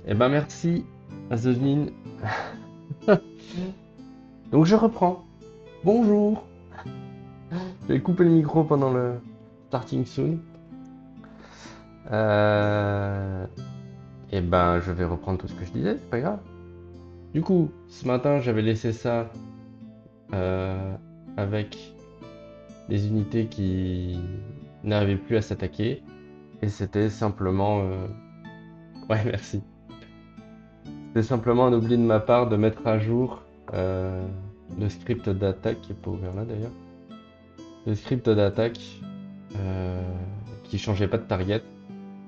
Eh ben merci, Azovine. Donc je reprends. Bonjour. J'ai coupé le micro pendant le starting soon. Euh... Eh ben je vais reprendre tout ce que je disais, c'est pas grave. Du coup, ce matin j'avais laissé ça euh, avec les unités qui n'arrivaient plus à s'attaquer. Et c'était simplement... Ouais, merci. C'était simplement un oubli de ma part de mettre à jour euh, le script d'attaque, qui est pas ouvert là d'ailleurs. Le script d'attaque euh, qui changeait pas de target.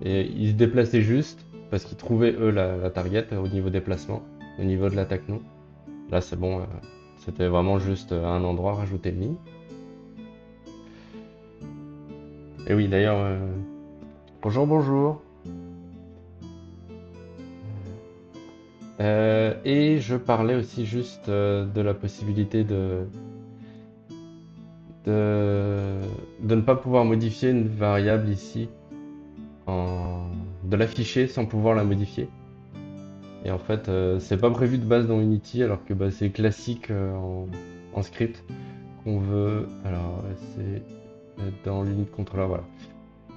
Et ils se déplaçaient juste parce qu'ils trouvaient eux la target au niveau déplacement, au niveau de l'attaque non. Là c'est bon, c'était vraiment juste à un endroit rajouter une ligne. Et oui d'ailleurs, bonjour bonjour. Et je parlais aussi juste de la possibilité de, de ne pas pouvoir modifier une variable ici, de l'afficher sans pouvoir la modifier. Et en fait, c'est pas prévu de base dans Unity, alors que bah, c'est classique en script qu'on veut. Alors, c'est dans l'unit controller, voilà.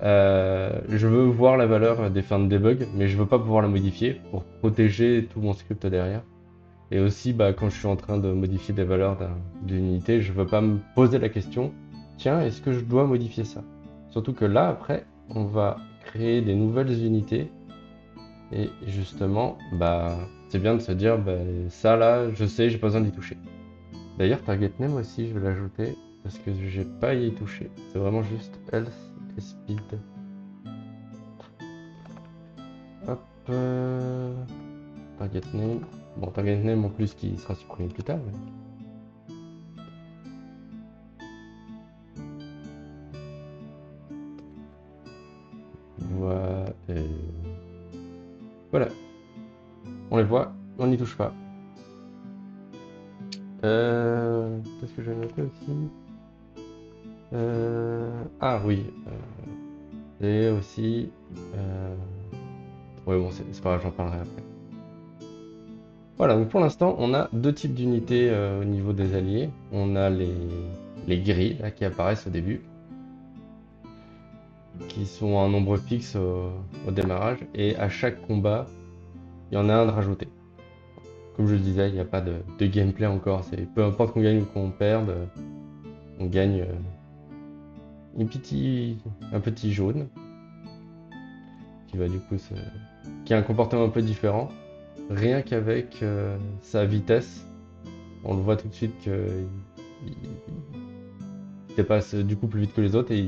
Je veux voir la valeur des fins de debug, mais je veux pas pouvoir la modifier pour protéger tout mon script derrière. Et aussi, bah, quand je suis en train de modifier des valeurs d'une unité, je veux pas me poser la question, tiens, est-ce que je dois modifier ça? Surtout que là, après, on va créer des nouvelles unités et justement, bah, c'est bien de se dire, bah, ça là, je sais, j'ai pas besoin d'y toucher. D'ailleurs, target name aussi, je vais l'ajouter parce que j'ai pas à y toucher. C'est vraiment juste health et speed. Hop, target name. Bon, target name en plus qui sera supprimé plus tard. Voilà, voilà, on les voit, on n'y touche pas. Qu'est-ce que j'ai noté aussi? Ah oui, et aussi. Euh, ouais, bon, c'est pas grave, j'en parlerai après. Voilà, donc pour l'instant, on a deux types d'unités au niveau des alliés. On a les grilles là, qui apparaissent au début, qui sont un nombre fixe au démarrage, et à chaque combat, il y en a un de rajouté. Comme je le disais, il n'y a pas de gameplay encore. C'est peu importe qu'on gagne ou qu'on perde, on gagne un petit jaune qui va du coup qui a un comportement un peu différent. Rien qu'avec sa vitesse, on le voit tout de suite qu'il dépasse du coup plus vite que les autres et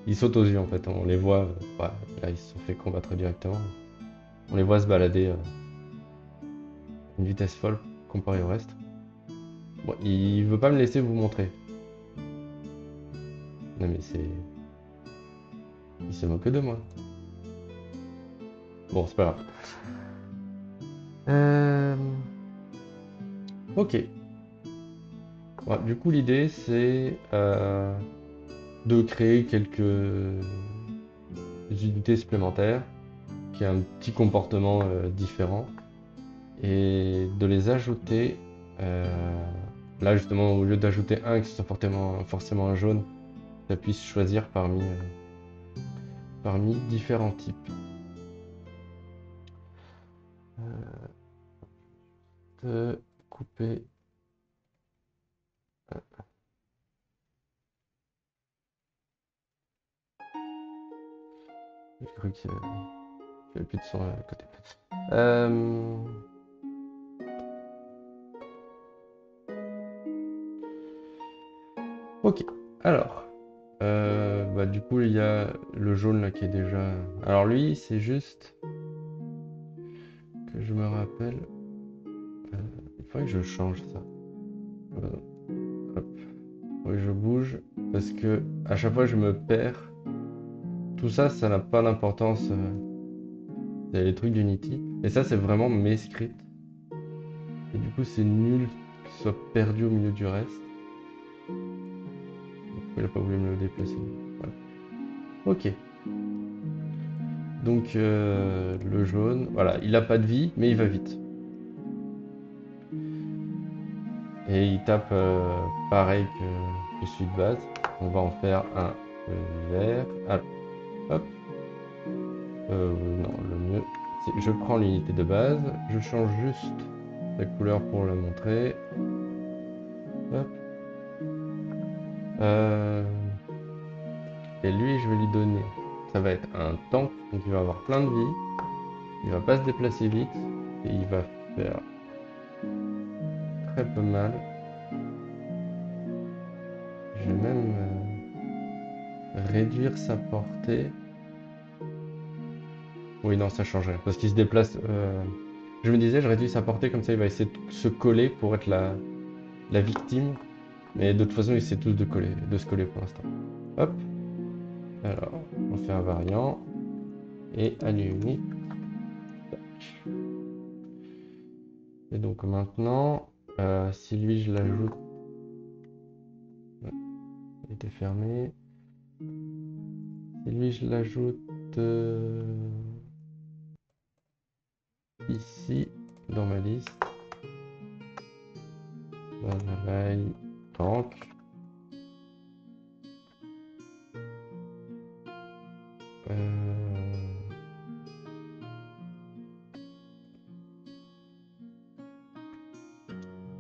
il saute aux yeux en fait. On les voit, bah, là ils se sont fait combattre directement. On les voit se balader à une vitesse folle comparé au reste. Bon, il veut pas me laisser vous montrer. Non mais c'est... Il se moque de moi. Bon, c'est pas grave. Euh... Ok. Ouais, du coup, l'idée, c'est de créer quelques unités supplémentaires qui ont un petit comportement différent et de les ajouter. Là, justement, au lieu d'ajouter un qui soit forcément un jaune, ça puisse choisir parmi différents types. Couper. J'ai cru qu'il n'y avait plus de son à côté. Euh, ok, alors. Bah, du coup, il y a le jaune là qui est déjà. Alors, lui, c'est juste que je me rappelle. Il faudrait que je change ça. Hop, faudrait que je bouge parce que à chaque fois je me perds. Tout ça, ça n'a pas d'importance. C'est les trucs d'Unity. Et ça, c'est vraiment mes scripts. Et du coup, c'est nul qu'il soit perdu au milieu du reste. Il a pas voulu me le déplacer. Voilà. Ok. Donc le jaune, voilà, il a pas de vie, mais il va vite. Et il tape pareil que celui de base. On va en faire un vert. Ah, hop. Non, le mieux, c'est je prends l'unité de base, je change juste la couleur pour le montrer. Hop. Euh, et lui, je vais lui donner. Ça va être un tank, donc il va avoir plein de vie. Il va pas se déplacer vite. Et il va faire très peu mal. Je vais même réduire sa portée. Oui, non, ça change rien. Parce qu'il se déplace. Je me disais, je réduis sa portée, comme ça il va essayer de se coller pour être la victime. Mais de toute façon, il essaie tous de se coller pour l'instant. Hop. Alors, on fait un variant. Et unit. Et donc maintenant, si lui je l'ajoute. Ouais, il était fermé. Si lui je l'ajoute ici, dans ma liste. Banalai, tank.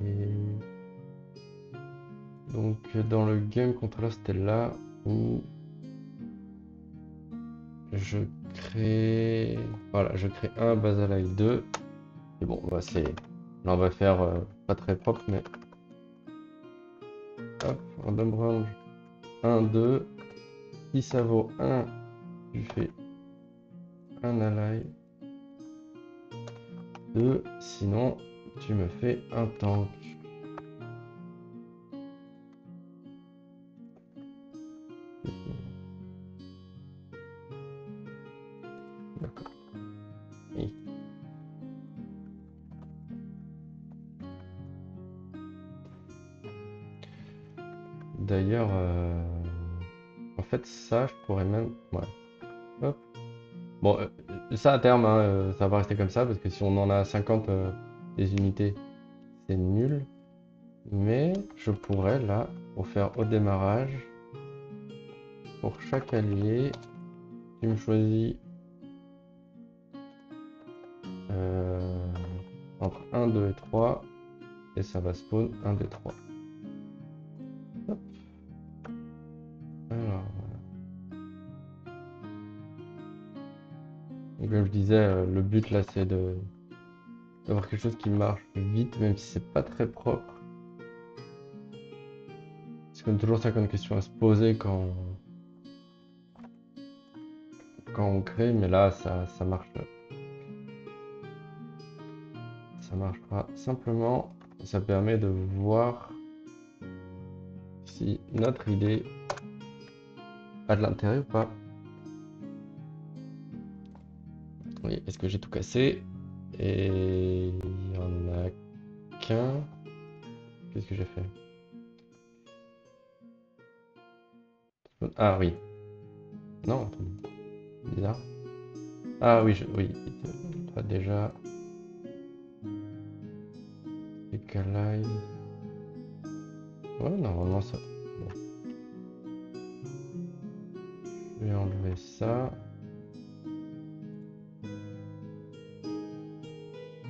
Et donc dans le game contre c'était là où je crée, voilà, je crée un Basalai 2. Et bon, bah c'est, là on va faire pas très propre, mais hop, random range 1, 2. Si ça vaut 1, tu fais un ally. 2, sinon tu me fais un tank. D'accord. Et d'ailleurs, en fait, ça, je pourrais même. Ouais. Hop. Bon, ça à terme, hein, ça va rester comme ça, parce que si on en a 50 des unités, c'est nul. Mais je pourrais là, pour faire au démarrage, pour chaque allié, tu me choisis euh, entre 1, 2 et 3, et ça va spawn 1, 2, 3. Hop. Alors, donc, comme je disais, le but là, c'est d'avoir quelque chose qui marche vite, même si c'est pas très propre. C'est comme toujours ça comme question à se poser quand on crée, mais là, ça marche. Ça marchera simplement. Ça permet de voir si notre idée a de l'intérêt ou pas. Oui, est-ce que j'ai tout cassé? Et il y en a qu'un. Qu'est-ce que j'ai fait? Ah oui. Non, attends, bizarre. Ah oui, oui. Il doit déjà. Equalize. Ouais, normalement ça. Bon. Je vais enlever ça.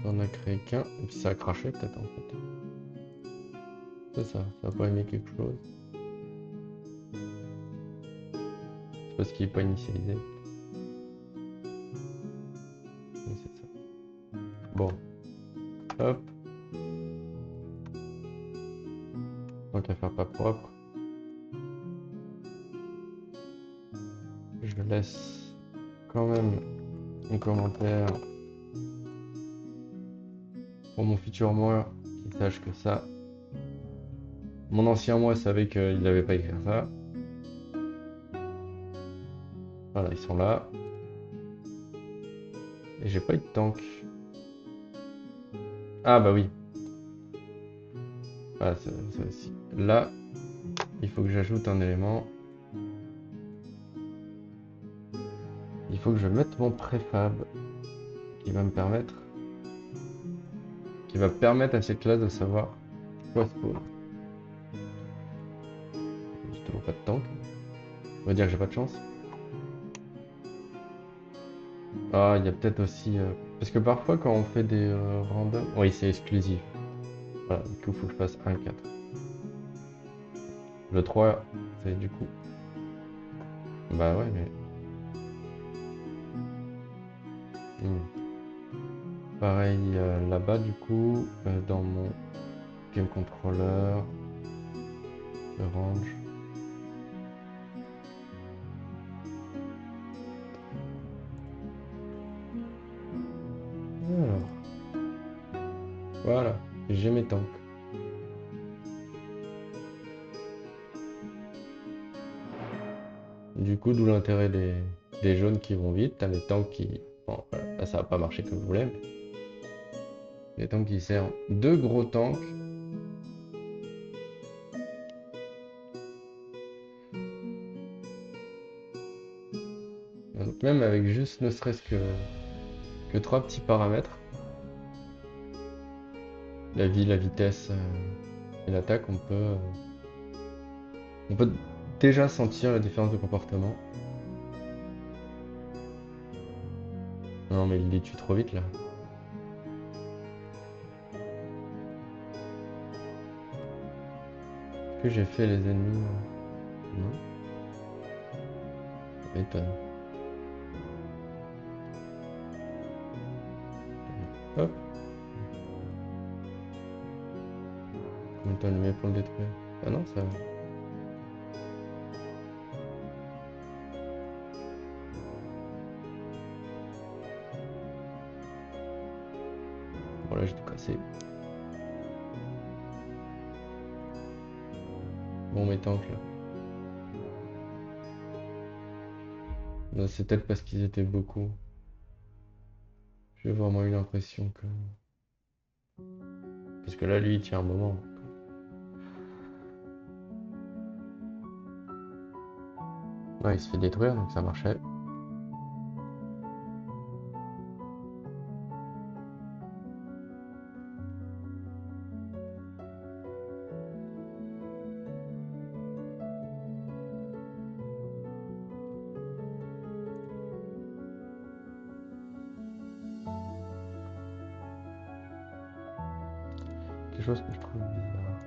On a créé qu'un. Et puis ça a craché peut-être en fait. C'est ça, ça a pas aimé quelque chose. C'est parce qu'il n'est pas initialisé. Oui, c'est ça. Bon. Hop. Tant qu'à faire pas propre. Je laisse quand même un commentaire pour mon futur moi qui sache que ça. Mon ancien moi savait qu'il n'avait pas écrit ça. Voilà, ils sont là. Et j'ai pas eu de tank. Ah bah oui. Voilà, ça aussi. Là, il faut que j'ajoute un élément. Il faut que je mette mon préfab qui va me permettre, qui va permettre à cette classe de savoir quoi spawn. J'ai toujours pas de tank. On va dire que j'ai pas de chance. Ah, il y a peut-être aussi... parce que parfois quand on fait des random... Oui, c'est exclusif. Voilà, du coup, il faut que je fasse 1-4. Le 3, c'est du coup... Bah ouais, mais... Hmm. Pareil là-bas, du coup, dans mon game controller, le range. Alors, voilà, j'ai mes tanks. Du coup, d'où l'intérêt des jaunes qui vont vite. T'as les tanks qui... Bon, voilà, là, ça va pas marcher comme je voulais. Les tanks qui servent. Deux gros tanks. Donc même avec juste ne serait-ce que trois petits paramètres. La vie, la vitesse et l'attaque, on peut déjà sentir la différence de comportement. Non mais il les tue trop vite là. Est-ce que j'ai fait les ennemis? Non. Ça m'étonne. Hop. Combien de temps il met pour le détruire? Ah non, ça... Bon là j'ai tout cassé. Bon mes tanks là. Non, c'est peut-être parce qu'ils étaient beaucoup. J'ai vraiment eu l'impression que... Parce que là lui il tient un moment. Ouais, il se fait détruire donc ça marchait. Quelque chose que je trouve bizarre.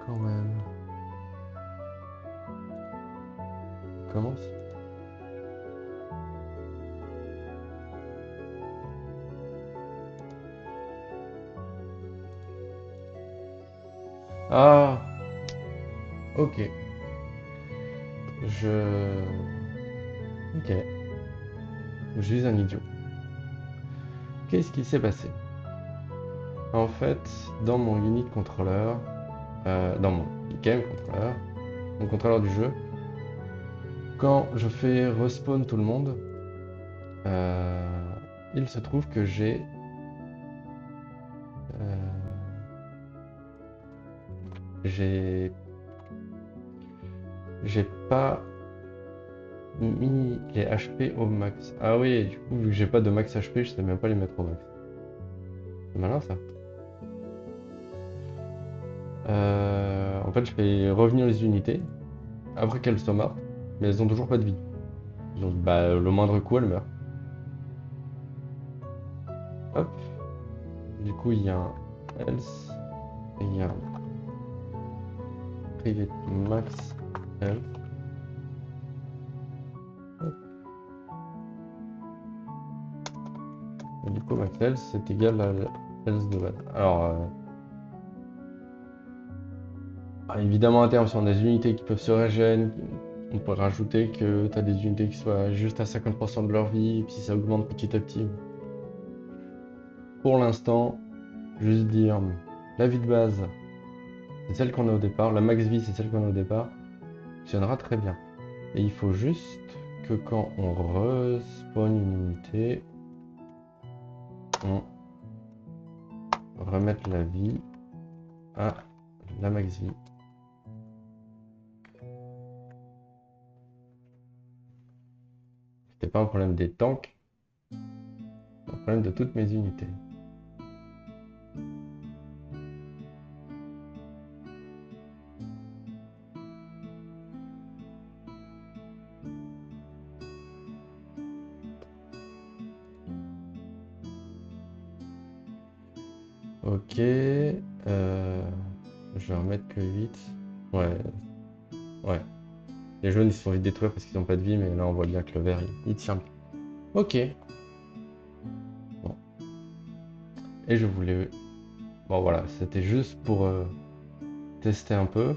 Quand même. Il commence. Ah, ok. Je... Ok. Je suis un idiot. Qu'est-ce qui s'est passé? En fait, dans mon unit controller, dans mon game controller, mon contrôleur du jeu, quand je fais respawn tout le monde, il se trouve que euh, j'ai j'ai pas mis les HP au max. Ah oui, du coup, vu que j'ai pas de max HP, je sais même pas les mettre au max. C'est malin ça. En fait, je fais revenir les unités après qu'elles soient mortes, mais elles ont toujours pas de vie. Donc, bah, le moindre coup, elles meurent. Hop. Du coup, il y a un else et il y a un private max health. Hop. Et du coup, max health, c'est égal à health de base. Alors, évidemment, à terme, si on a des unités qui peuvent se régénérer, on peut rajouter que tu as des unités qui soient juste à 50% de leur vie, et puis ça augmente petit à petit. Pour l'instant, juste dire la vie de base, c'est celle qu'on a au départ, la max vie, c'est celle qu'on a au départ, fonctionnera très bien. Et il faut juste que quand on respawn une unité, on remette la vie à la max vie. C'était pas un problème des tanks, c'est un problème de toutes mes unités. Ok, je vais remettre que 8. Ouais, ouais. Les jaunes ils se sont vite détruits parce qu'ils n'ont pas de vie, mais là on voit bien que le vert il tient bien. Ok. Bon. Et je voulais. Bon voilà, c'était juste pour tester un peu.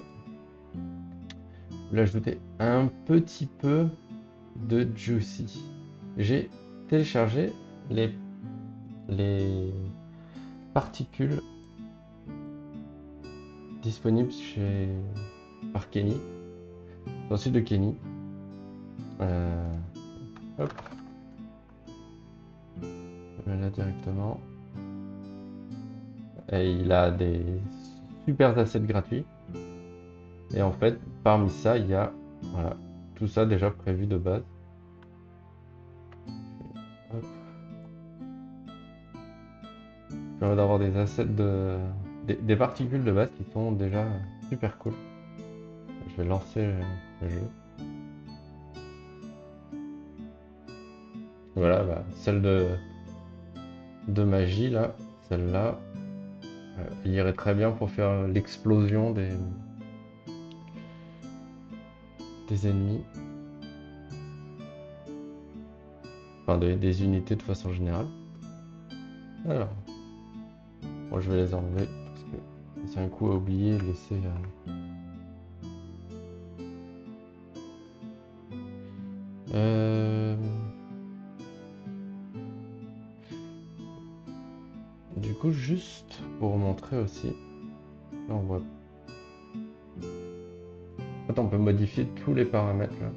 Je voulais ajouter un petit peu de Juicy. J'ai téléchargé les particules disponibles chez par Kenny, sur le site de Kenny. Euh, Hop, je mets là directement. Et il a des super assets gratuits. Et en fait, parmi ça, il y a voilà, tout ça déjà prévu de base. Hop. Ça permet d'avoir des assets des particules de base qui sont déjà super cool. Je vais lancer le jeu. Voilà, bah, celle de magie là, celle-là, elle irait très bien pour faire l'explosion des ennemis, enfin des unités de façon générale. Alors, moi je vais les enlever parce que c'est un coup à oublier, laisser. Euh, Du coup, juste pour montrer aussi, là on voit. En fait, on peut modifier tous les paramètres là.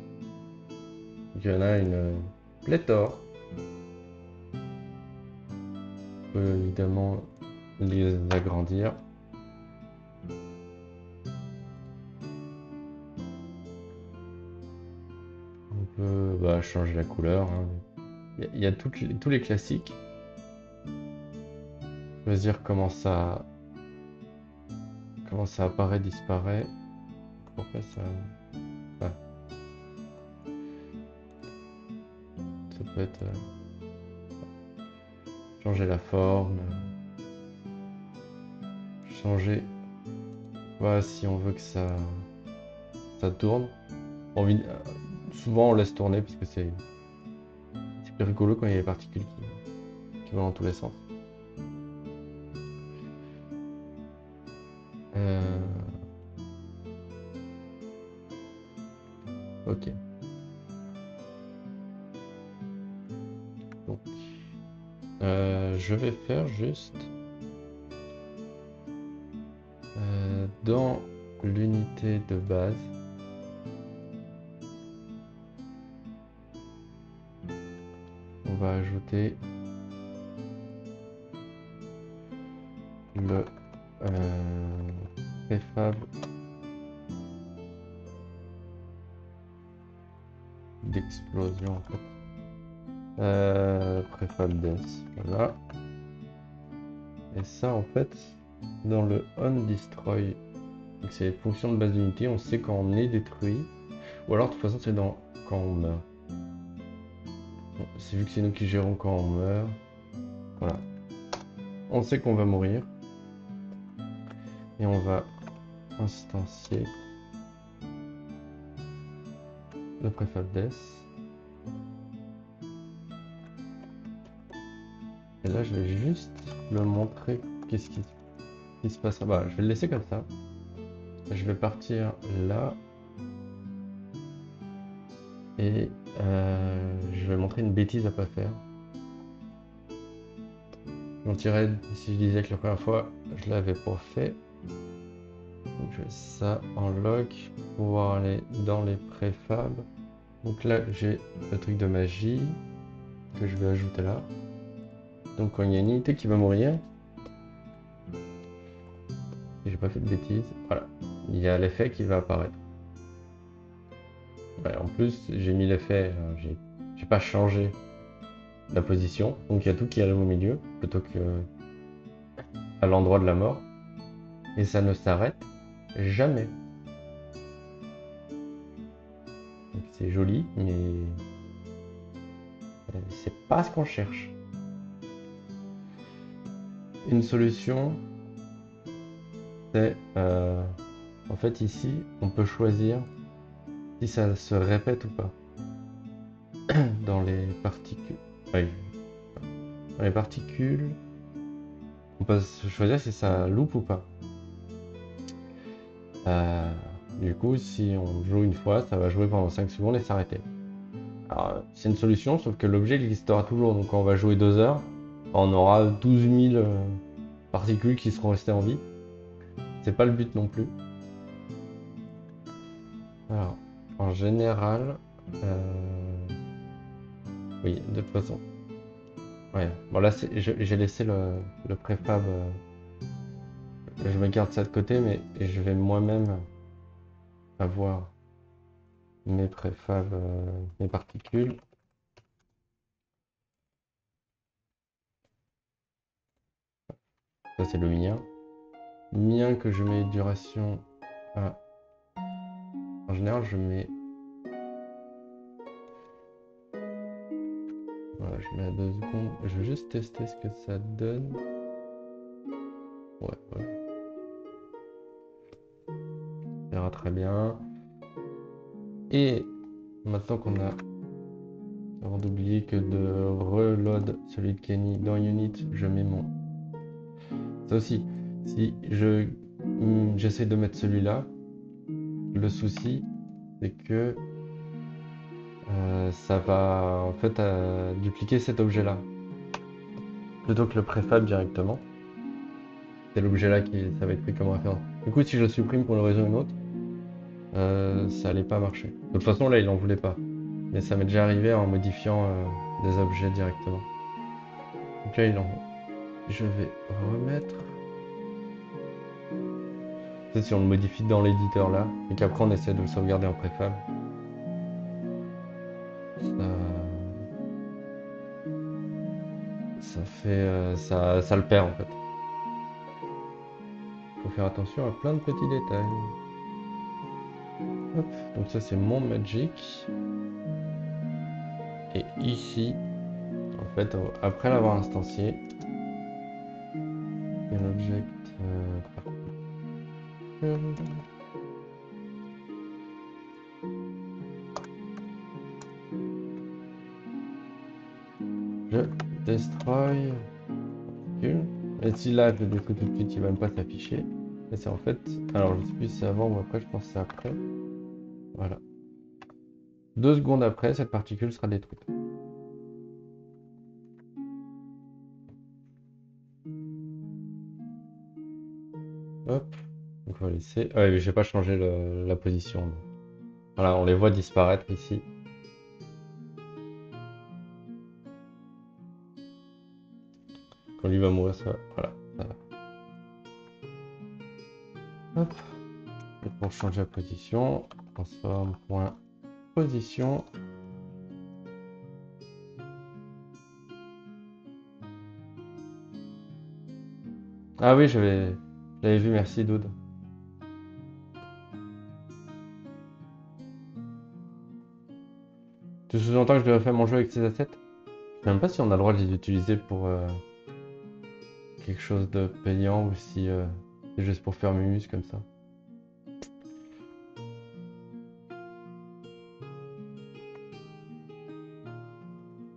Il y en a une pléthore. On peut évidemment les agrandir. On peut bah, changer la couleur, hein. Il y a tous les classiques. Choisir comment ça apparaît, disparaît. Pourquoi ça. Ah, ça peut être changer la forme, changer. Voilà, si on veut que ça tourne. Souvent on laisse tourner parce que c'est plus rigolo quand il y a les particules qui vont dans tous les sens. Euh, Ok. Donc, je vais faire juste dans l'unité de base, on va ajouter le préfab d'explosion en fait. Préfab death, voilà. Et ça en fait, dans le on destroy, donc c'est les fonctions de base d'unité, on sait quand on est détruit, ou alors de toute façon c'est dans quand on meurt. Bon, c'est vu que c'est nous qui gérons quand on meurt, voilà. On sait qu'on va mourir. Et on va instancier le préfab death. Et là, je vais juste le montrer qu'est-ce qui se passe. Bah, je vais le laisser comme ça. Je vais partir là. Et je vais montrer une bêtise à pas faire. Je mentirais si je disais que la première fois, je l'avais pas fait. Donc je fais ça en lock pour pouvoir aller dans les préfabs. Donc là, j'ai le truc de magie que je vais ajouter là. Donc quand il y a une unité qui va mourir, si j'ai pas fait de bêtises, voilà, il y a l'effet qui va apparaître. Ouais, en plus, j'ai mis l'effet, j'ai j'ai pas changé la position. Donc il y a tout qui arrive au milieu plutôt que à l'endroit de la mort. Et ça ne s'arrête jamais. Donc c'est joli, mais c'est pas ce qu'on cherche. Une solution, c'est en fait ici, on peut choisir si ça se répète ou pas dans les particules. Oui. Dans les particules, on peut choisir si ça loupe ou pas. Euh, du coup, si on joue une fois, ça va jouer pendant 5 secondes et s'arrêter. Alors, c'est une solution, sauf que l'objet il existera toujours. Donc, quand on va jouer 2 heures, on aura 12 000 particules qui seront restées en vie. C'est pas le but non plus. Alors, en général, oui, de toute façon. Ouais, bon là, j'ai laissé le préfab. Je me garde ça de côté, mais je vais moi-même avoir mes préfabs, mes particules. Ça, c'est le mien. Mien que je mets duration à... En général, je mets... Voilà, je mets à 2 secondes. Je vais juste tester ce que ça donne. Ouais, voilà. Ça ira très bien. Et maintenant qu'on a... Avant d'oublier que de reload celui de Kenny dans Unit, je mets mon... Ça aussi, si j'essaie de mettre celui-là, le souci, c'est que ça va en fait dupliquer cet objet-là. Plutôt que le préfab directement. C'est l'objet-là qui ça va être pris comme référence. Du coup, si je le supprime pour une raison ou une autre, ça allait pas marcher. De toute façon, là, il en voulait pas. Mais ça m'est déjà arrivé en modifiant des objets directement. Donc là, il en veut. Je vais remettre... Tu sais, si on le modifie dans l'éditeur là, et qu'après on essaie de le sauvegarder en préfab, ça fait... ça le perd en fait. Faut faire attention à plein de petits détails. Hop, donc ça c'est mon Magic. Et ici, en fait, après l'avoir instancié, il y a l'object particle. Je destroy particle. Et si là je le détruis tout de suite, il va même pas s'afficher. Et c'est en fait, alors je sais plus si c'est avant ou après, je pense que c'est après. Voilà. 2 secondes après, cette particule sera détruite. Hop, donc on va laisser. Ah ouais, j'ai pas changé la position. Voilà, on les voit disparaître ici. Quand lui va mourir, ça va. Voilà, ça va. Hop. Et pour changer la position, transforme point position. Ah oui, j'avais vu, merci Dude. Tu sous-entends que je devrais faire mon jeu avec ces assets? Je sais même pas si on a le droit de les utiliser pour quelque chose de payant ou si c'est juste pour faire Mumus comme ça.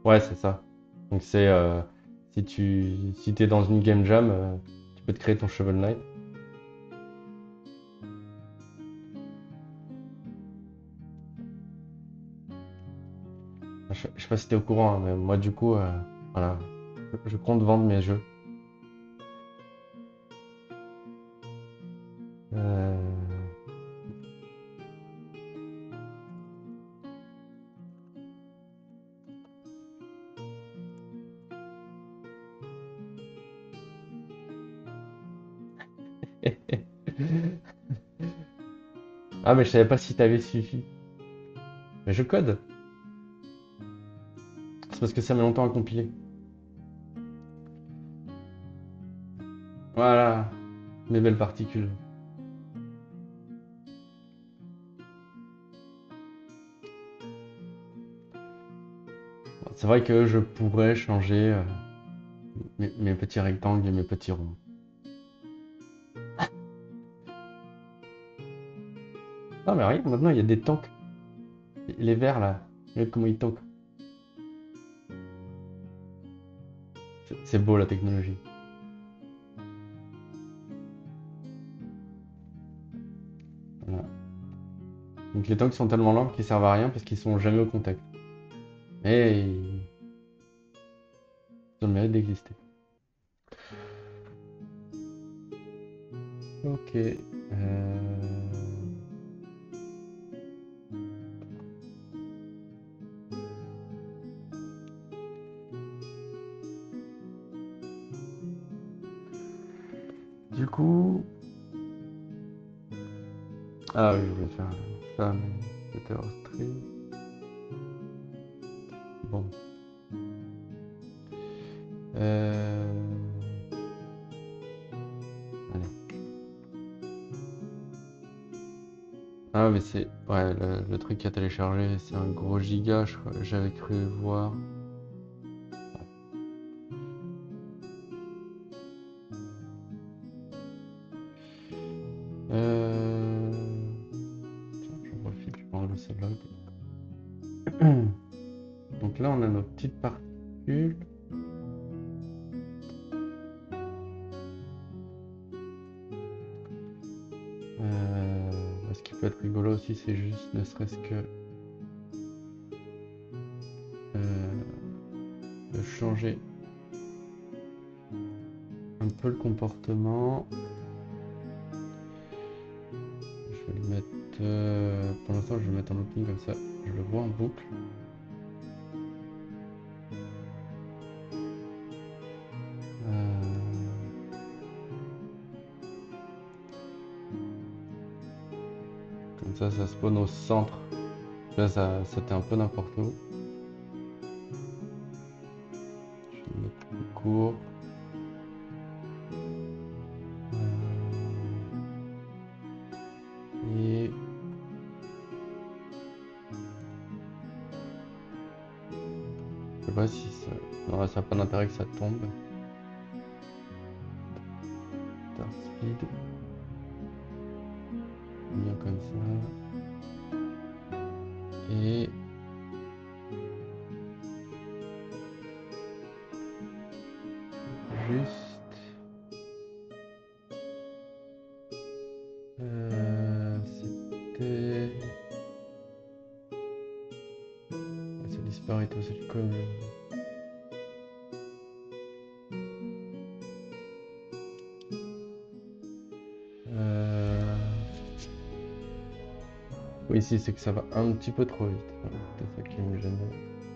Ouais, c'est ça. Donc c'est si t'es dans une game jam, tu peux te créer ton Shovel Knight. Je sais pas si t'es au courant, hein, mais moi du coup, voilà, je compte vendre mes jeux. Euh, Ah mais je savais pas si t'avais suffi. Mais je code. C'est parce que ça met longtemps à compiler. Voilà, mes belles particules. Bon, c'est vrai que je pourrais changer mes petits rectangles et mes petits ronds. Non mais regarde, maintenant il y a des tanks. Les verts là, regarde comment ils tankent. C'est beau la technologie. Voilà. Donc les tanks sont tellement lents qu'ils servent à rien parce qu'ils sont jamais au contact. Et ils ont le mérite d'exister. Ok. Du coup... Ah oui, je voulais faire ça, mais c'était hors stream. Bon. Allez. Ah mais c'est... Ouais, le truc à télécharger, c'est un gros giga, j'avais cru voir. Tiens, j'en profite, je peux enlever celle-là. Donc là, on a nos petites particules. Ce qui peut être rigolo aussi, c'est juste ne serait-ce que de changer un peu le comportement. Je vais le mettre... pour l'instant, je vais le mettre en looping comme ça. Je le vois en boucle. Comme ça spawn au centre. Là, c'était un peu n'importe où. Je vais le mettre plus court. Et... Je sais pas si ça... Non, ça n'a pas d'intérêt que ça tombe. Speed. Bien comme ça. Et... Juste... C'était... Ça disparaît tout, cette commune. Oui, ici, c'est que ça va un petit peu trop vite. Voilà, c'est ça qui me gêne.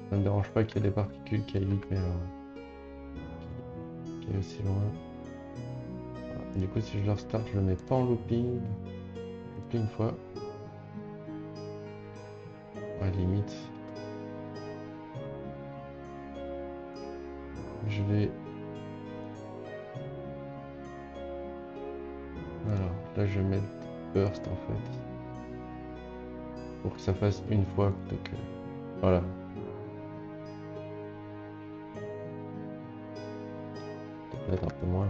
Ça me dérange pas qu'il y ait des particules qui aillent vite, mais alors... qui aillent aussi loin. Voilà. Du coup, si je le restart, je le mets pas en looping. Je le une fois. Ouais, limite. Je vais... Alors, là, je vais mettre burst, en fait. Pour que ça fasse une fois, plutôt que... Voilà. Peut-être un peu moins.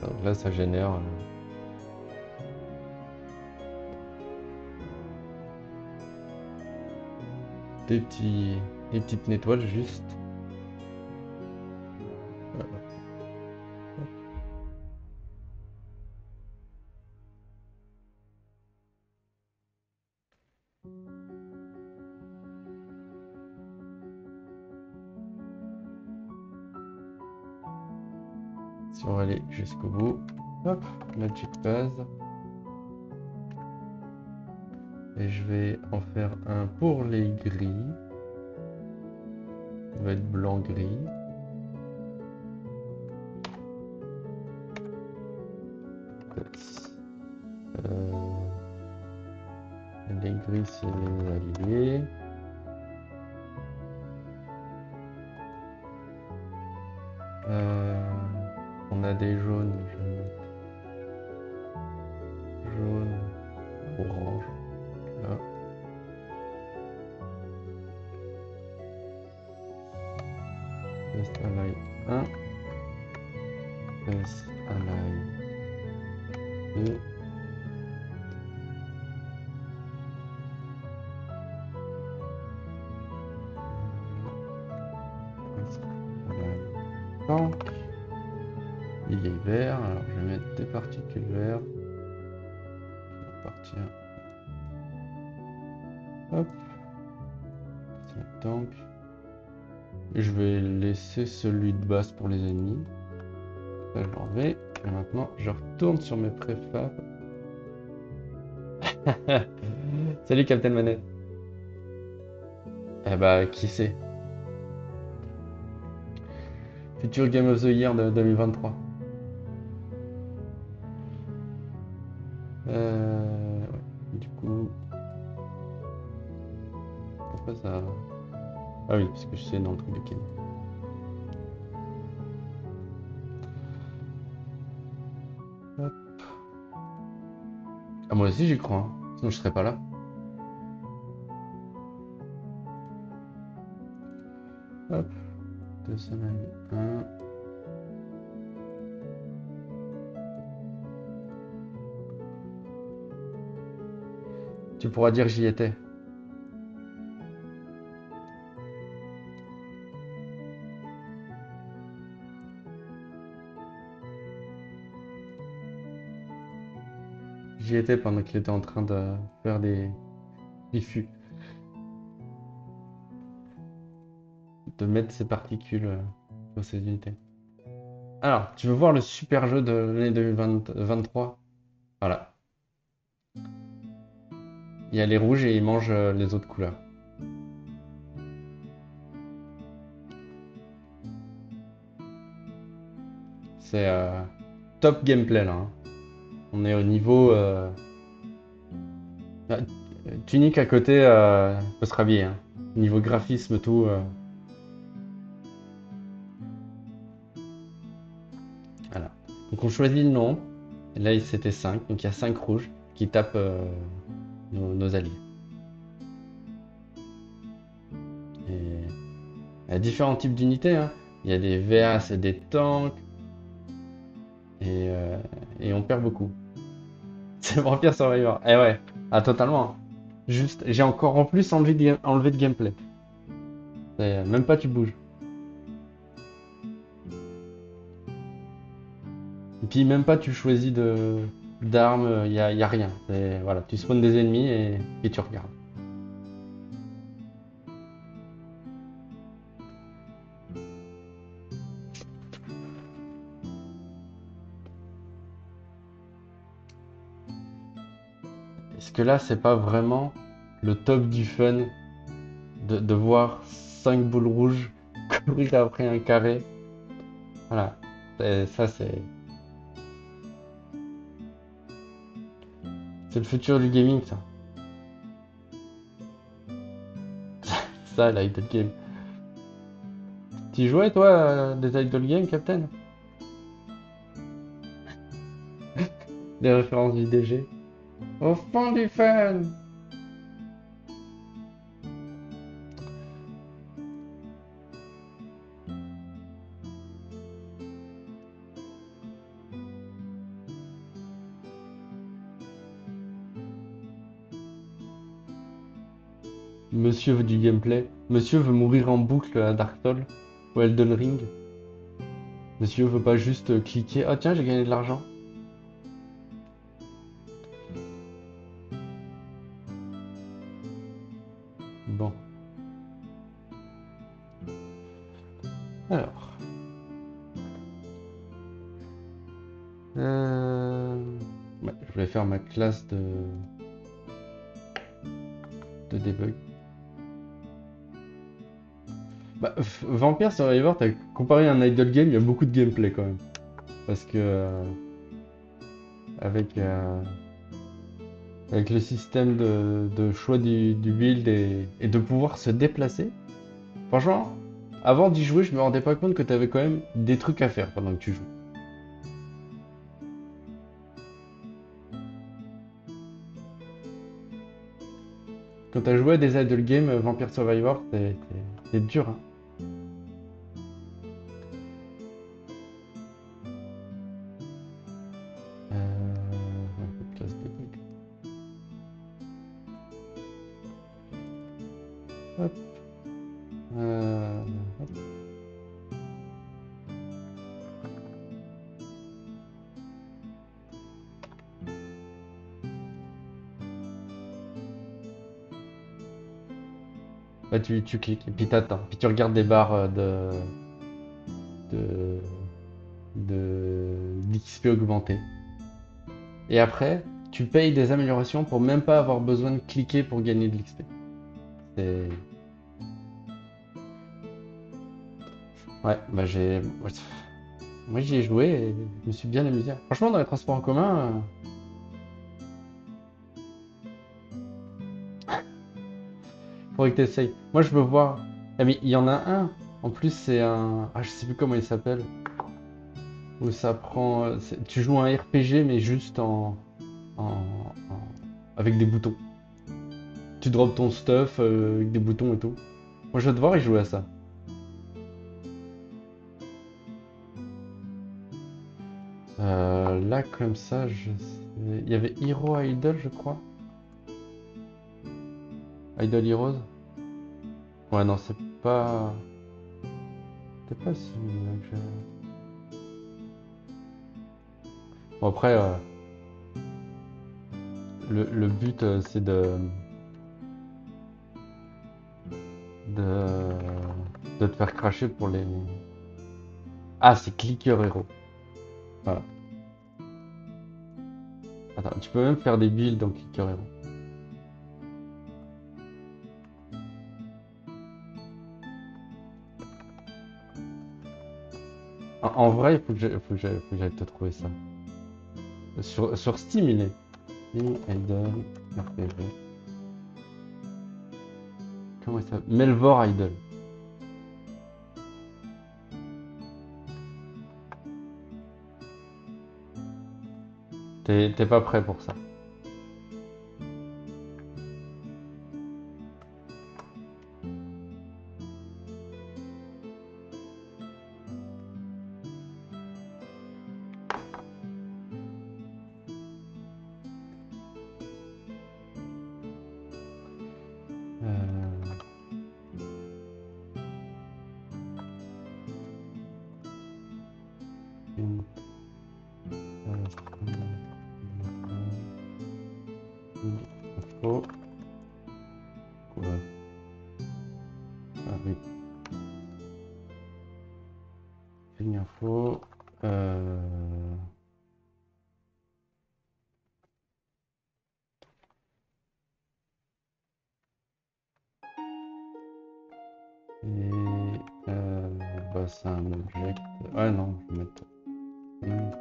Alors là, ça génère... des petites étoiles juste. Voilà. Si on va aller jusqu'au bout, hop, Magic Base. Et je vais en faire un pour les gris. Il va être blanc-gris. Les gris, c'est les alliés. Euh, on a des jaunes, je vais mettre jaune, orange, là. Test align 1, test align 2. Test align tank. Il est vert, alors je vais mettre des particules vertes. Ça va partir. Hop, c'est tank. Et je vais laisser celui de base pour les ennemis. Ça, je l'enlève. Et maintenant, je retourne sur mes préfabs. Salut Captain Manette. Eh bah, qui sait? Future Game of the Year de 2023. Ouais. Du coup, pourquoi ça... Ah oui, parce que je sais dans le truc de Ken. Hop. Ah, moi aussi j'y crois, hein. Sinon je serais pas là. Hop, 201. Tu pourras dire j'y étais. J'y étais pendant qu'il était en train de faire des diffus, de mettre ses particules sur ses unités. Alors, tu veux voir le super jeu de l'année 2023? Voilà. Il y a les rouges et ils mangent les autres couleurs. C'est top gameplay là, hein. On est au niveau... ah, Tunic à côté peut se rhabiller, hein. Niveau graphisme, tout. Voilà. Donc on choisit le nom. Et là c'était 5. Donc il y a 5 rouges qui tapent nos alliés. Et il y a différents types d'unités, hein. Il y a des VA, c'est des tanks. Et, euh, et on perd beaucoup. C'est Vampire Survivor. Eh ouais, ah totalement. Juste, j'ai encore en plus enlevé de gameplay. Même pas tu bouges. Et puis même pas tu choisis de d'armes, y a rien. Voilà, tu spawns des ennemis et tu regardes. Est-ce que là c'est pas vraiment le top du fun de voir 5 boules rouges courir après un carré? Voilà. Ça c'est le futur du gaming, ça. Ça, l'idle game. Tu jouais toi des idle games, Captain? Des références du DG. Au fond du fun! Monsieur veut du gameplay. Monsieur veut mourir en boucle à Dark Souls ou Elden Ring. Monsieur veut pas juste cliquer. Ah tiens, j'ai gagné de l'argent. Bon. Alors. Ouais, je vais faire ma classe de debug. Bah, Vampire Survivor, t'as comparé à un idle game, il y a beaucoup de gameplay quand même. Parce que avec, avec le système de choix du build et de pouvoir se déplacer, franchement, Avant d'y jouer, je me rendais pas compte que t'avais quand même des trucs à faire pendant que tu joues. Quand t'as joué à des idle games Vampire Survivor, c'est dur, hein. Un peu de classe technique. Hop. Hop. Bah, tu cliques et puis t'attends. Puis tu regardes des barres de, d'XP augmenté. Et après, tu payes des améliorations pour même pas avoir besoin de cliquer pour gagner de l'XP. C'est... Ouais, bah moi j'y ai joué et je me suis bien amusé. Franchement, dans les transports en commun, faudrait que t'essayes. Moi je veux voir. Ah, mais il y en a un. En plus, c'est un. Ah, je sais plus comment il s'appelle. Où ça prend. Tu joues un RPG, mais juste avec des boutons. Tu drops ton stuff avec des boutons et tout. Moi je vais devoir y jouer à ça. Là, comme ça, je sais. Il y avait Hero Idol, je crois. Idol Heroes. Ouais, non, c'est pas. C'est pas celui-là que j'ai. Bon, après, le but, c'est de, de te faire cracher pour les. Ah, c'est Clicker Hero. Voilà. Attends, tu peux même faire des builds dans Clicker Hero. En vrai, il faut que j'aille te trouver ça. Sur Steam, il est. Steam, Idol, RPG. Comment il s'appelle? Melvor Idol. T'es pas prêt pour ça. Euh, une- info. Quoi? Ah oui, une info. Euh, et bah, c'est un object. Ah non, je vais mettre une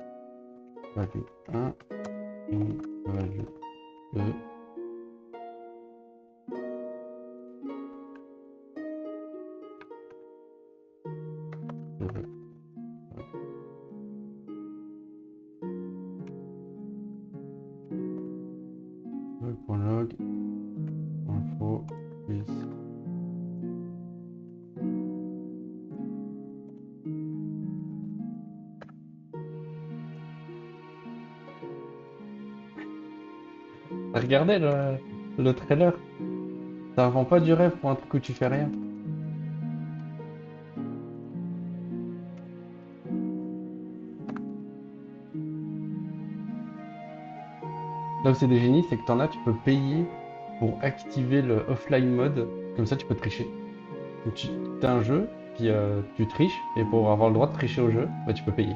value 1, une value 2. Log, info, plus. Regardez le trailer. Ça vend pas du rêve pour un truc où tu fais rien. Là où c'est des génies, c'est que t'en as, tu peux payer pour activer le offline mode. Comme ça, tu peux tricher. Donc, tu as un jeu, puis tu triches, et pour avoir le droit de tricher au jeu, bah, tu peux payer.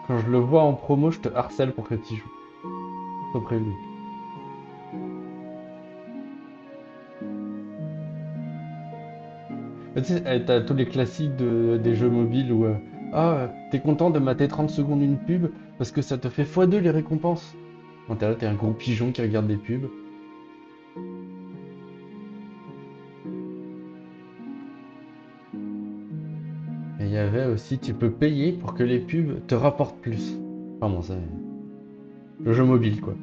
Quand je le vois en promo, je te harcèle pour que tu y joues. Sois prévenu. Mais tu sais, t'as tous les classiques des jeux mobiles où t'es content de mater 30 secondes une pub parce que ça te fait x2 les récompenses. Quand t'es là, t'es un gros pigeon qui regarde des pubs. Et il y avait aussi, tu peux payer pour que les pubs te rapportent plus. Enfin bon, c'est le jeu mobile, quoi.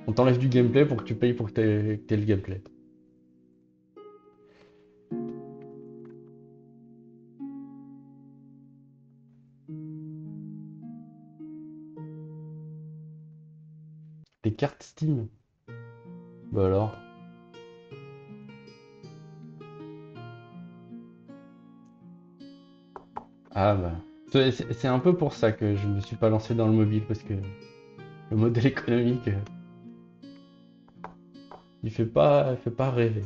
On t'enlève du gameplay pour que tu payes pour que t'aies le gameplay. Des cartes Steam. Bah alors. Ah bah. C'est un peu pour ça que je me suis pas lancé dans le mobile, parce que le modèle économique, il fait pas rêver.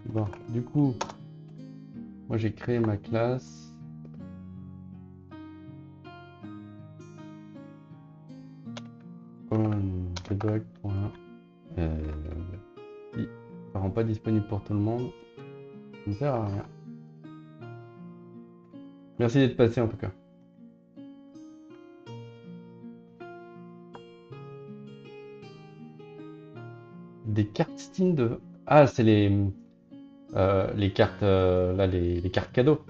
Bon, du coup, moi j'ai créé ma classe. Debug. Euh, Ça rend pas disponible pour tout le monde. Ça ne sert à rien. Merci d'être passé en tout cas. Des cartes Steam de... Ah, c'est les cartes, là, les cartes cadeaux.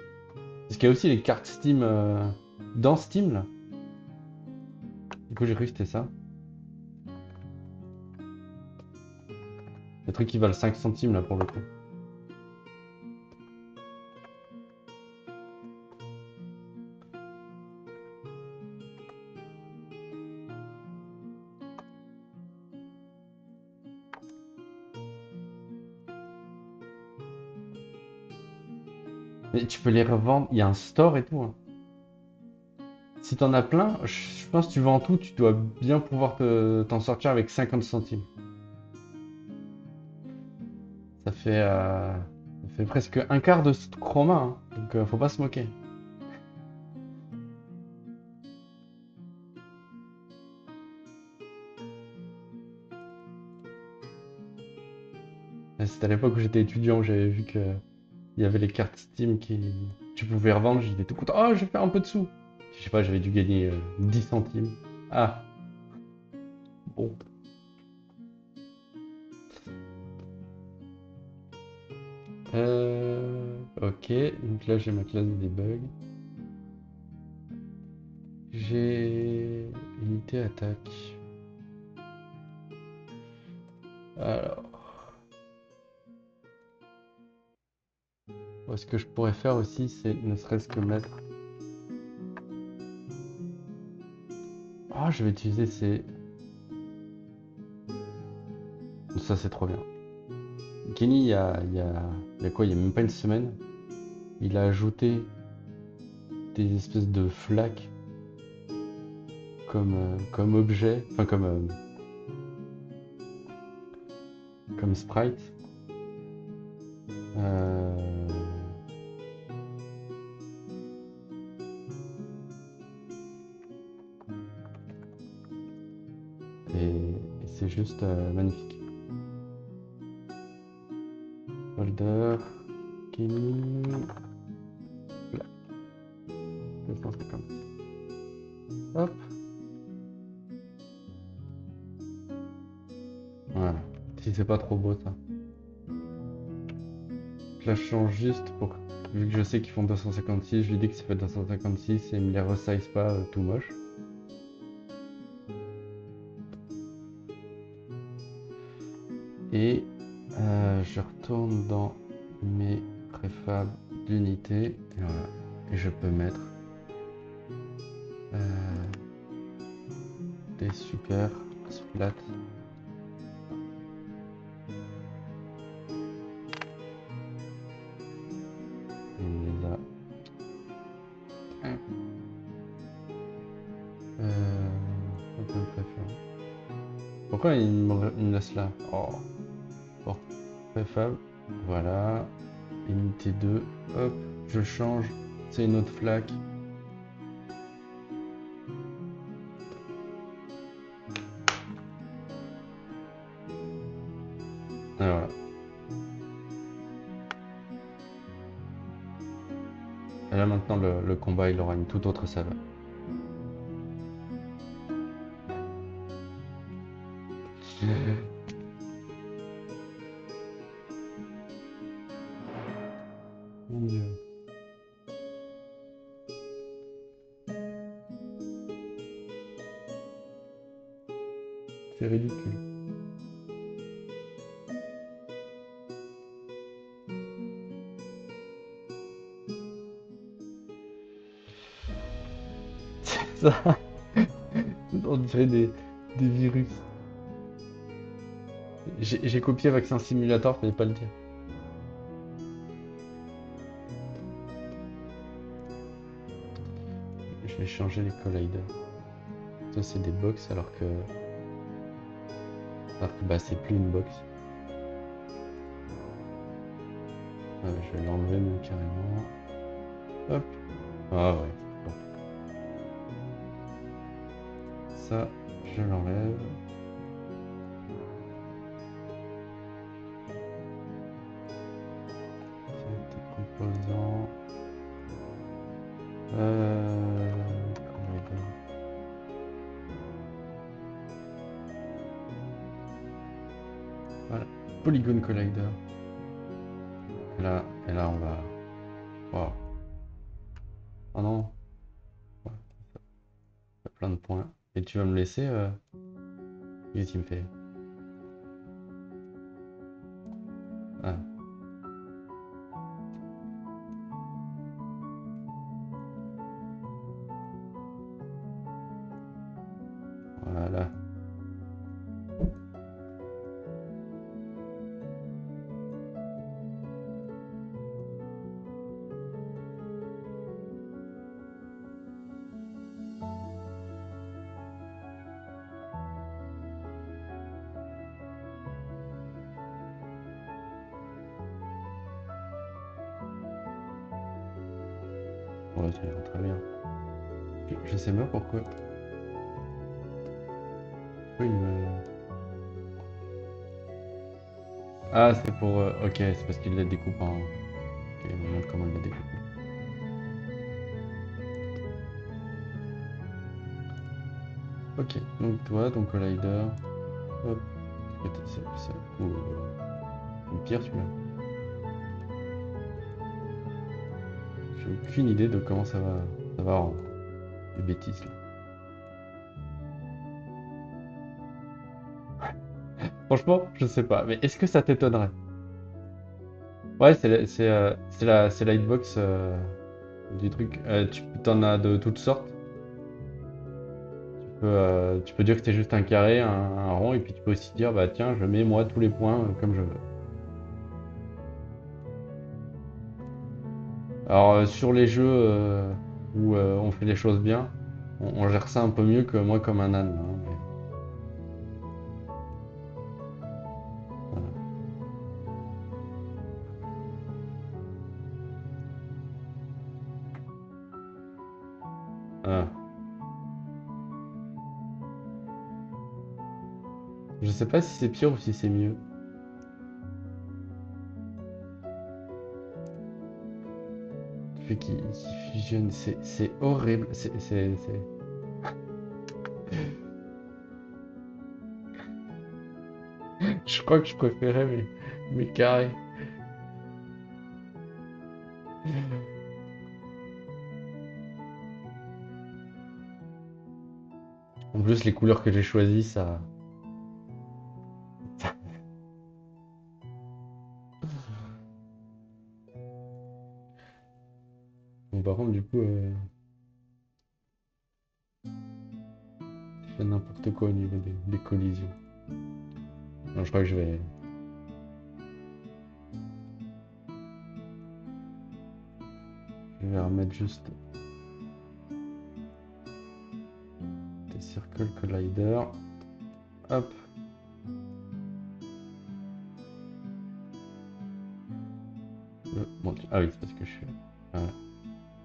Parce qu'il y a aussi les cartes Steam dans Steam, là. Du coup, j'ai cru que c'était ça. Les trucs qui valent 5 centimes, là, pour le coup. Mais tu peux les revendre, il y a un store et tout, hein. Si t'en as plein, je pense que tu vends tout, tu dois bien pouvoir t'en sortir avec 50 centimes. Ça fait presque un quart de ce chroma, hein. Donc faut pas se moquer. Et c'était à l'époque où j'étais étudiant, j'avais vu que il y avait les cartes Steam qui tu pouvais revendre, j'étais tout content. Oh, je vais faire un peu de sous. Je sais pas, j'avais dû gagner 10 centimes. Ah, bon. Ok, donc là j'ai ma classe de debug. J'ai unité attaque. Alors, ce que je pourrais faire aussi, c'est ne serait-ce que mettre. Ah, je vais utiliser ces. Ça, c'est trop bien. Kenny, il y a quoi? Il y a même pas une semaine, il a ajouté des espèces de flaques comme objet, enfin comme sprite. Euh, et c'est juste magnifique. Folder, Kenny, là, 250. Hop, voilà. Si c'est pas trop beau ça. Je la change juste pour, vu que je sais qu'ils font 256, je lui dis que ça fait 256 et il me les resize pas tout moche. Et je retourne dans mes préfabs d'unité. Et voilà. Et je peux mettre euh, des super splats. Et il me les a. Open préfab. Pourquoi il me laisse là? Oh. Bon. Préfab. Voilà. Unité 2. Hop. Je change. C'est une autre flaque. Et voilà. Et là maintenant. maintenant le combat il aura une toute autre saveur. Mon Dieu. C'est ridicule. C'est ça. On dirait des virus. J'ai copié Vaccin Simulator, fallait pas le dire. Je vais changer les colliders. Ça c'est des box alors que bah c'est plus une box. Je vais l'enlever même carrément. Hop. Ah ouais. Bon. Ça, je l'enlève. Tes composants. Collider. Voilà. Polygon Collider. Et là on va. Waouh. Oh non. Ouais, ça plein de points. Et tu vas me laisser. Qu'est-ce qu'il me fait? Ah. Voilà. Ouais, ça ira très bien. Je sais pas pourquoi. Pourquoi il me. Ah, c'est pour. Ok, c'est parce qu'il la découpe en. Ok, il me montre comment il la découpe. Ok, donc toi, ton collider. Hop. Ouh, c'est pire celui-là. J'ai aucune idée de comment ça va rendre. Des bêtises là. Franchement, je sais pas. Mais est-ce que ça t'étonnerait? Ouais, c'est la hitbox du truc. T'en as de toutes sortes. Tu peux dire que c'est juste un carré, un rond, et puis tu peux aussi dire, bah tiens, je mets moi tous les points comme je veux. Alors sur les jeux où on fait les choses bien, on gère ça un peu mieux que moi comme un âne, hein, mais voilà. Ah. Je sais pas si c'est pire ou si c'est mieux. Le fait qu'il fusionne, c'est horrible. Je crois que je préférais mes carrés. En plus, les couleurs que j'ai choisies, ça. Bon, par contre, du coup, je fais n'importe quoi au niveau des collisions. Non, je crois que je vais remettre juste des Circle Collider. Hop. Bon, ah oui, c'est parce que je suis. Voilà.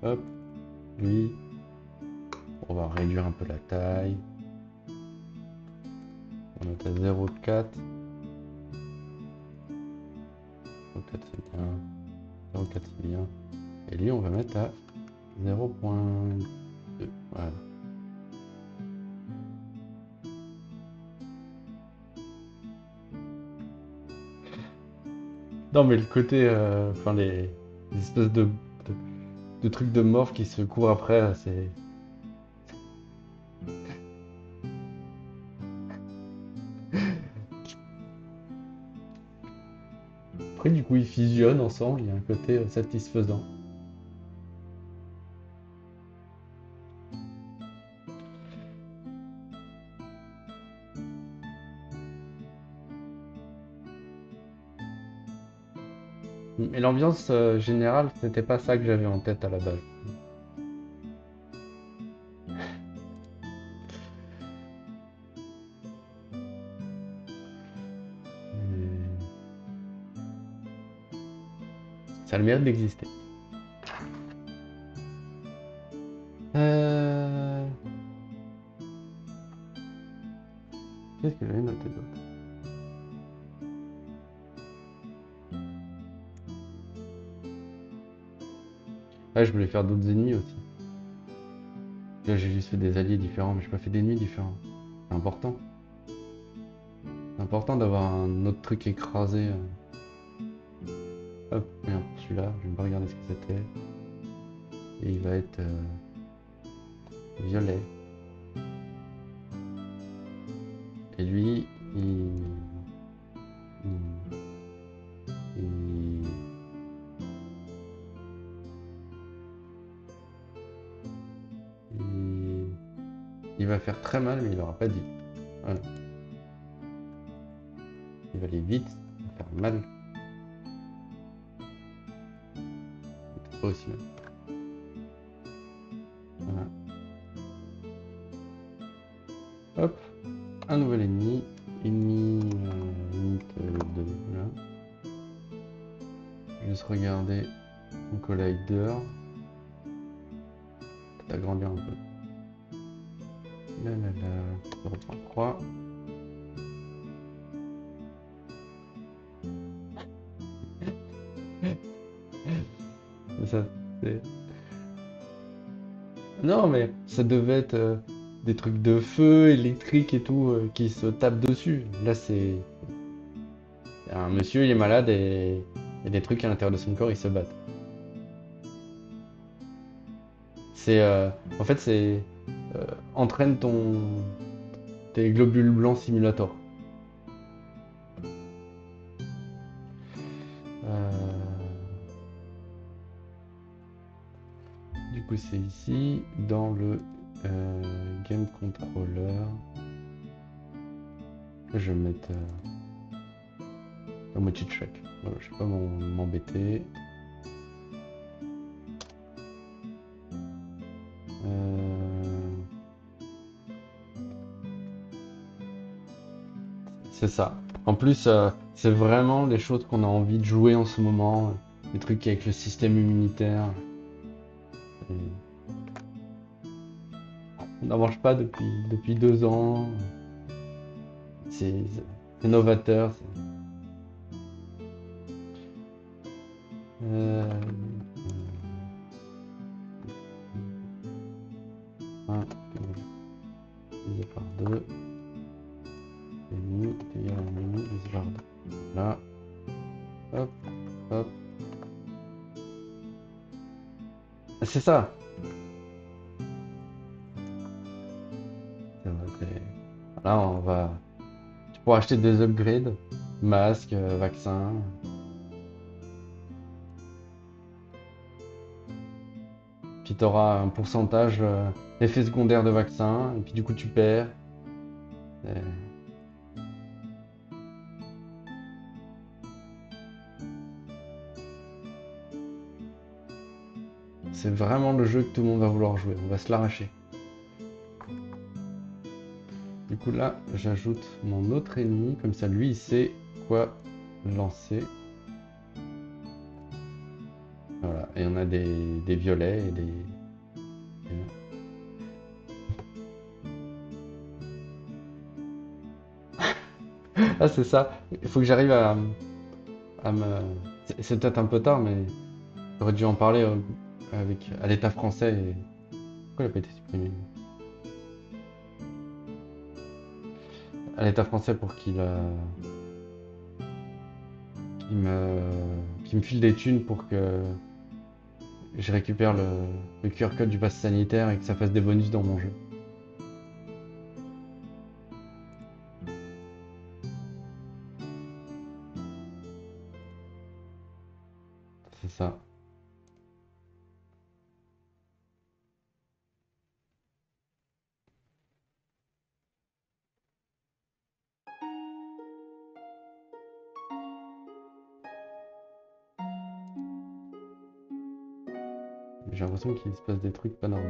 Hop. Lui. On va réduire un peu la taille. On est à 0,4. 0,4 c'est bien. 0,4 c'est bien. Et lui, on va mettre à 0.2. Voilà. Non, mais le côté, enfin les espèces de trucs de morph qui se courent après, c'est. Après, du coup, ils fusionnent ensemble, il y a un côté satisfaisant. Mais l'ambiance générale, c'était pas ça que j'avais en tête à la base. Mais ça a le mérite d'exister. Euh... Qu'est-ce que j'avais noté d'autre? Ouais, je voulais faire d'autres ennemis aussi. Là, j'ai juste fait des alliés différents, mais j'ai pas fait d'ennemis différents. C'est important. C'est important d'avoir un autre truc écrasé. Hop, regarde, pour celui-là, je vais pas regarder ce que c'était. Et il va être violet. Et lui, il- il- il- il va faire très mal, mais il aura pas dit. Voilà. Il va aller vite, il va faire mal. C'est pas aussi mal. Voilà. Hop, un nouvel ennemi. Ennemi limite 2. Là. Juste regarder mon collider. Peut-être agrandir un peu. Là, là, là. 0.3. Ça, c'est- Non, mais ça devait être des trucs de feu, électrique et tout, qui se tapent dessus. Là, c'est un monsieur, il est malade et il y a des trucs à l'intérieur de son corps, ils se battent. C'est, en fait, c'est euh, entraîne tes globules blancs simulator. Du coup, c'est ici, dans le Game Controller. Je vais mettre le mode check. Voilà, je vais pas m'embêter. Euh, c'est ça. En plus, c'est vraiment les choses qu'on a envie de jouer en ce moment. Les trucs avec le système immunitaire. Et on n'en mange pas depuis 2 ans. C'est novateur. Euh, un divisé par 2. Et nu est égal à nu divisé par 2. Là. Hop, hop. C'est ça. Là, on va. Tu pourras acheter des upgrades. Masque, vaccin. Puis tu auras un pourcentage effet secondaire de vaccin. Et puis du coup, tu perds. Et c'est vraiment le jeu que tout le monde va vouloir jouer. On va se l'arracher. Du coup, là, j'ajoute mon autre ennemi. Comme ça, lui, il sait quoi lancer. Voilà. Et on a des violets et des. Ah, c'est ça. Il faut que j'arrive à me. C'est peut-être un peu tard, mais j'aurais dû en parler avec, à l'État français. Et... Pourquoi il a pas été supprimé? À l'État français pour qu'il me file des thunes pour que je récupère le QR code du pass sanitaire et que ça fasse des bonus dans mon jeu. C'est ça. J'ai l'impression qu'il se passe des trucs pas normaux.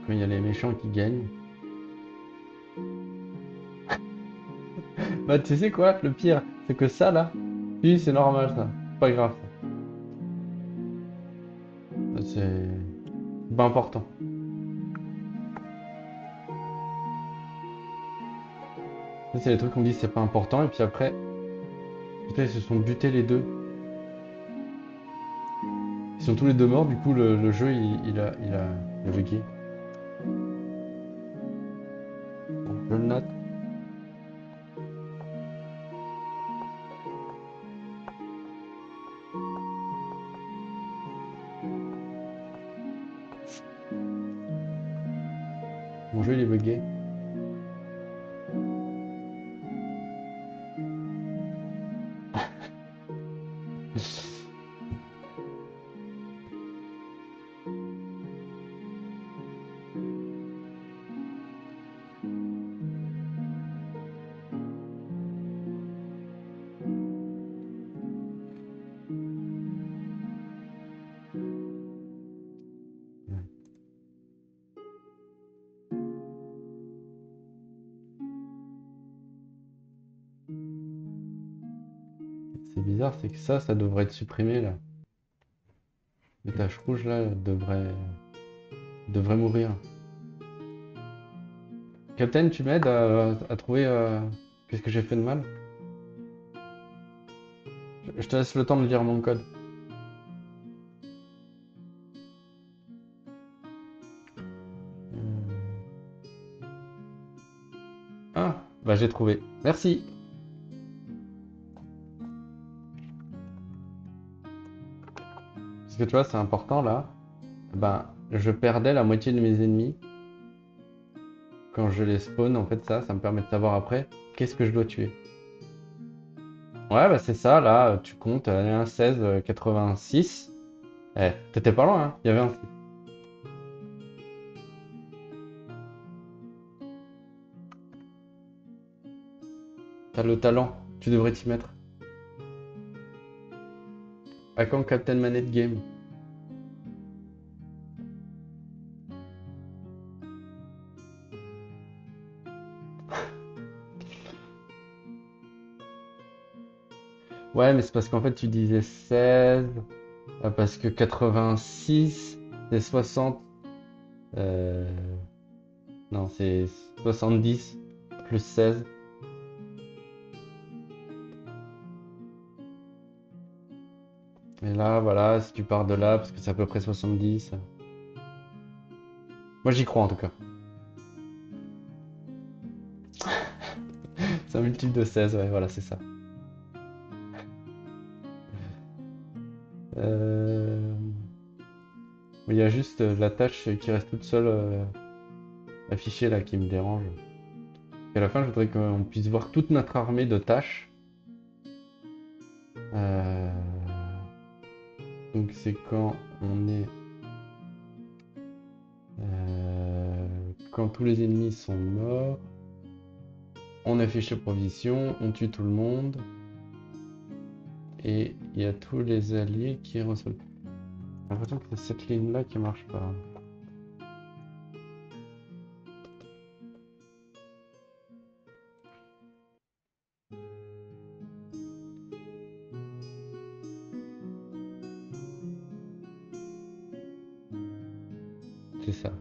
Quand il y a les méchants qui gagnent. Bah tu sais quoi, le pire, c'est que ça là, oui c'est normal ça, c'est pas grave ça. C'est pas important. Ça, c'est les trucs qu'on dit c'est pas important et puis après, putain ils se sont butés les deux. Ils sont tous les deux morts, du coup le jeu il a bugué. Bon, je le note. Mon jeu il est bugué. C'est bizarre, c'est que ça devrait être supprimé là. Les taches rouges là devraient mourir. Captain, tu m'aides à trouver qu'est-ce que j'ai fait de mal? Je te laisse le temps de lire mon code. Ah, bah j'ai trouvé. Merci. Parce que tu vois, c'est important là. Ben, je perdais la moitié de mes ennemis quand je les spawn. En fait, ça me permet de savoir après qu'est-ce que je dois tuer. Ouais, bah c'est ça là. Tu comptes 1, 16, 86. Eh, t'étais pas loin, hein. Il y avait un 6. T'as le talent. Tu devrais t'y mettre. À quand Captain Manette Game? Ouais, mais c'est parce qu'en fait, tu disais 16. Parce que 86, c'est 60. euh, Non, c'est 70 plus 16. Et là, voilà, si tu pars de là, parce que c'est à peu près 70. Moi, j'y crois en tout cas. C'est un multiple de 16, ouais, voilà, c'est ça. Euh, Il y a juste la tâche qui reste toute seule affichée là qui me dérange. Et à la fin, je voudrais qu'on puisse voir toute notre armée de tâches. Euh, Donc, c'est quand on est. Quand tous les ennemis sont morts. On affiche les provisions, on tue tout le monde. Et il y a tous les alliés qui reçoivent. J'ai l'impression que c'est cette ligne-là qui marche pas. c'est ça.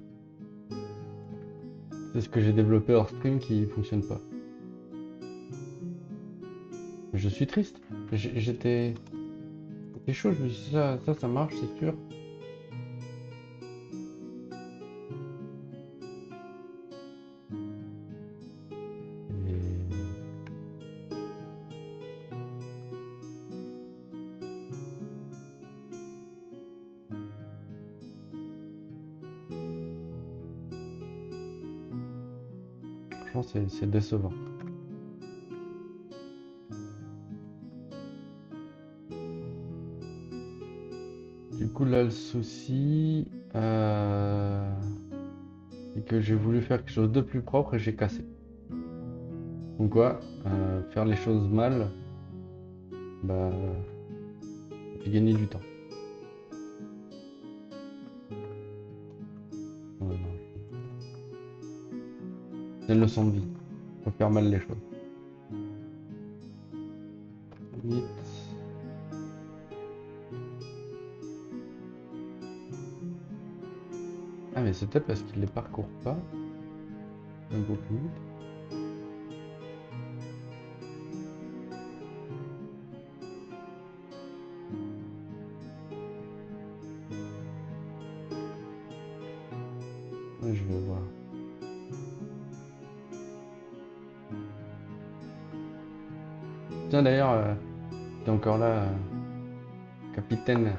C'est ce que j'ai développé hors stream qui fonctionne pas. Je suis triste. J'étais chaud, je me suis dit ça marche, c'est sûr. Et... franchement, c'est décevant. Du coup, là, le souci, c'est que j'ai voulu faire quelque chose de plus propre et j'ai cassé. Donc quoi, faire les choses mal, bah, j'ai gagné du temps. Ouais, non. C'est une leçon de vie. Faut faire mal les choses. Vite. Ah mais c'est peut-être parce qu'il les parcourt pas. Un peu plus vite. Ouais, je vais voir. Tiens d'ailleurs, t'es encore là, capitaine.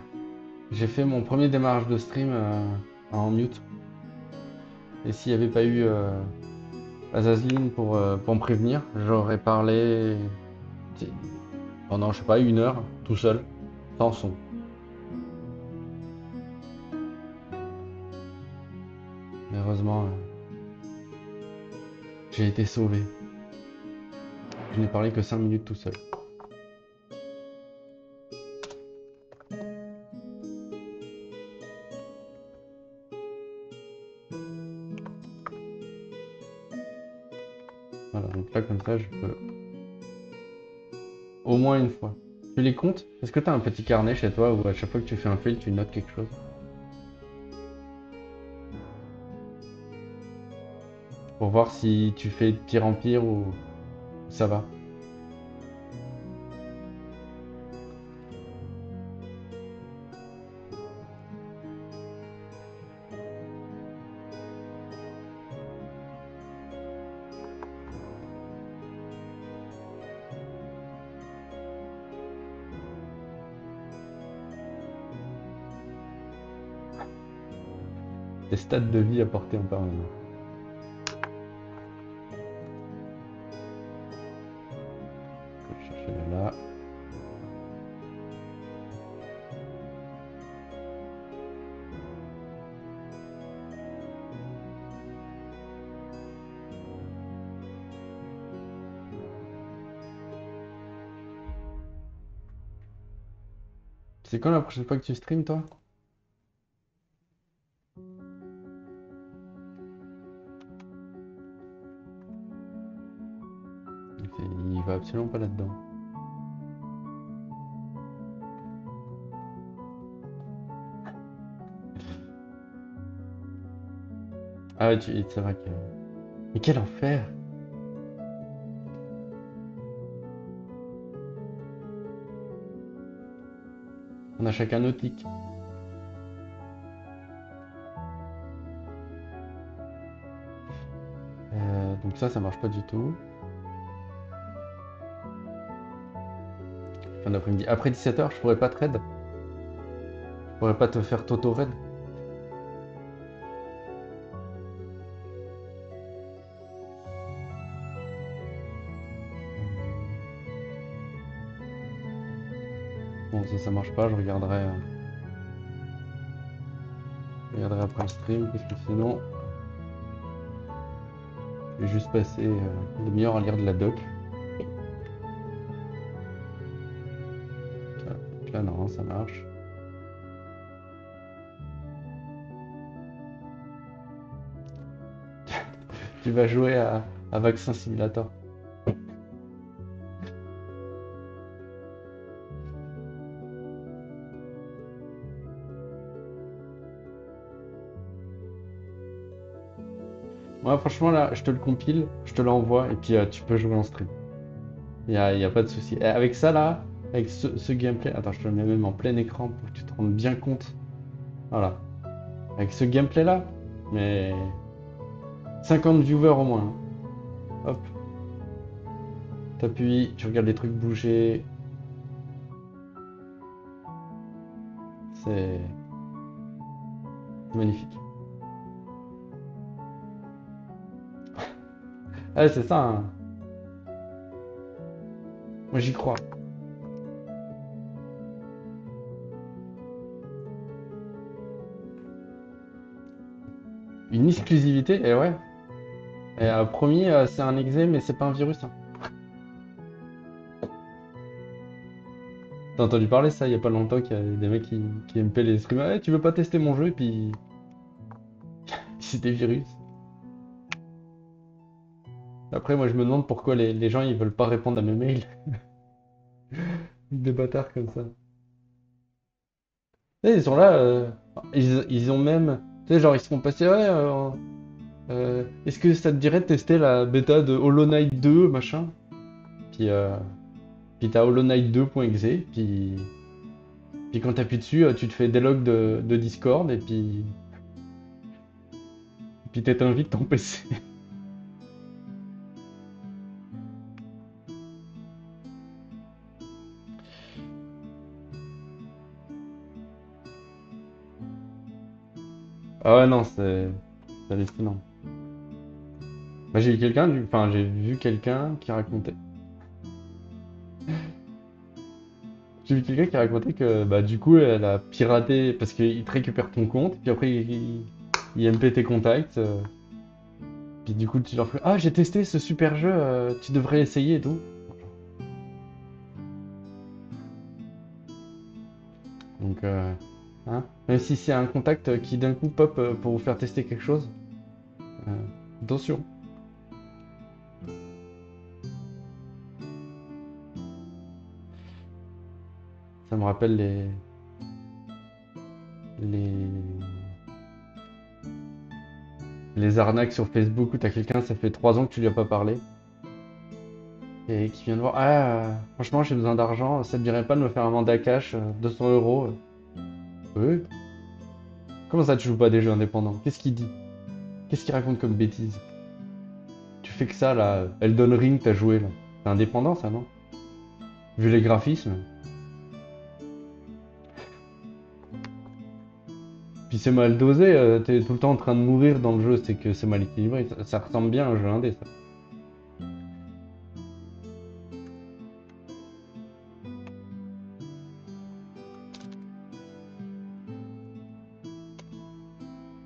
J'ai fait mon premier démarrage de stream en mute. Et s'il n'y avait pas eu Azazline pour me prévenir, j'aurais parlé pendant, je sais pas, 1 heure, tout seul, sans son. Mais heureusement, j'ai été sauvé. Je n'ai parlé que 5 minutes tout seul. Voilà, donc là, comme ça, je peux au moins une fois. Tu les comptes? Est-ce que tu as un petit carnet chez toi où à chaque fois que tu fais un fail, tu notes quelque chose? Pour voir si tu fais de pire en pire ou ça va. Tes stats de vie apportés en permanence. Je vais chercher là. C'est quand la prochaine fois que tu stream, toi? Il va absolument pas là-dedans. Ah ouais, c'est vrai que... Mais quel enfer! On a chacun nos tics. Donc ça marche pas du tout. Fin d'après-midi. Après 17h, je pourrais pas te raid. Je pourrais pas te faire Toto raid. Bon, ça marche pas, je regarderai après le stream, parce que sinon, je vais juste passer une demi-heure à lire de la doc. Là, non, ça marche. Tu vas jouer à Vaccin Simulator. Ouais, franchement, là, je te le compile, je te l'envoie, et puis tu peux jouer en stream. Y a pas de souci. Et avec ça, là, avec ce gameplay... Attends, je te le mets même en plein écran pour que tu te rendes bien compte. Voilà. Avec ce gameplay-là, mais 50 viewers au moins, hein. Hop, t'appuies, tu regardes les trucs bouger. C'est magnifique. Ah, c'est ça, hein. Moi, j'y crois. Une exclusivité, et ouais. Et promis, c'est un exé, mais c'est pas un virus, hein. T'as entendu parler ça il y a pas longtemps qu'il y a des mecs qui MP les streamers. Eh, tu veux pas tester mon jeu? Et puis c'est des virus. Après, moi je me demande pourquoi les gens ils veulent pas répondre à mes mails. Des bâtards comme ça. Tu sais, ils sont là, ils ont même. Tu sais, genre ils se font passer. Ouais, est-ce que ça te dirait de tester la bêta de Hollow Knight 2, machin? Puis, euh, puis t'as Hollow Knight 2.exe, puis quand t'appuies dessus, tu te fais des logs de Discord, et puis t'éteins vite ton PC. Ah ouais, non, c'est hallucinant. Bah, j'ai eu quelqu'un, enfin, j'ai vu quelqu'un qui racontait. J'ai vu quelqu'un qui racontait que, bah, du coup, elle a piraté parce qu'il te récupère ton compte, puis après, il MP tes contacts, puis du coup, tu leur fais, ah, j'ai testé ce super jeu, tu devrais essayer et tout. Donc, hein, même si c'est un contact qui d'un coup pop pour vous faire tester quelque chose, euh, attention. Ça me rappelle les, les arnaques sur Facebook où t'as quelqu'un, ça fait 3 ans que tu lui as pas parlé. Et qui vient de voir, ah, franchement, j'ai besoin d'argent, ça te dirait pas de me faire un mandat cash, 200 euros? Oui. Comment ça, tu joues pas à des jeux indépendants? Qu'est-ce qu'il dit? Qu'est-ce qu'il raconte comme bêtise? Tu fais que ça, là, Elden Ring, t'as joué, là. C'est indépendant, ça, non? Vu les graphismes. Puis c'est mal dosé, t'es tout le temps en train de mourir dans le jeu, c'est que c'est mal équilibré. Ça ressemble bien à un jeu indé, ça.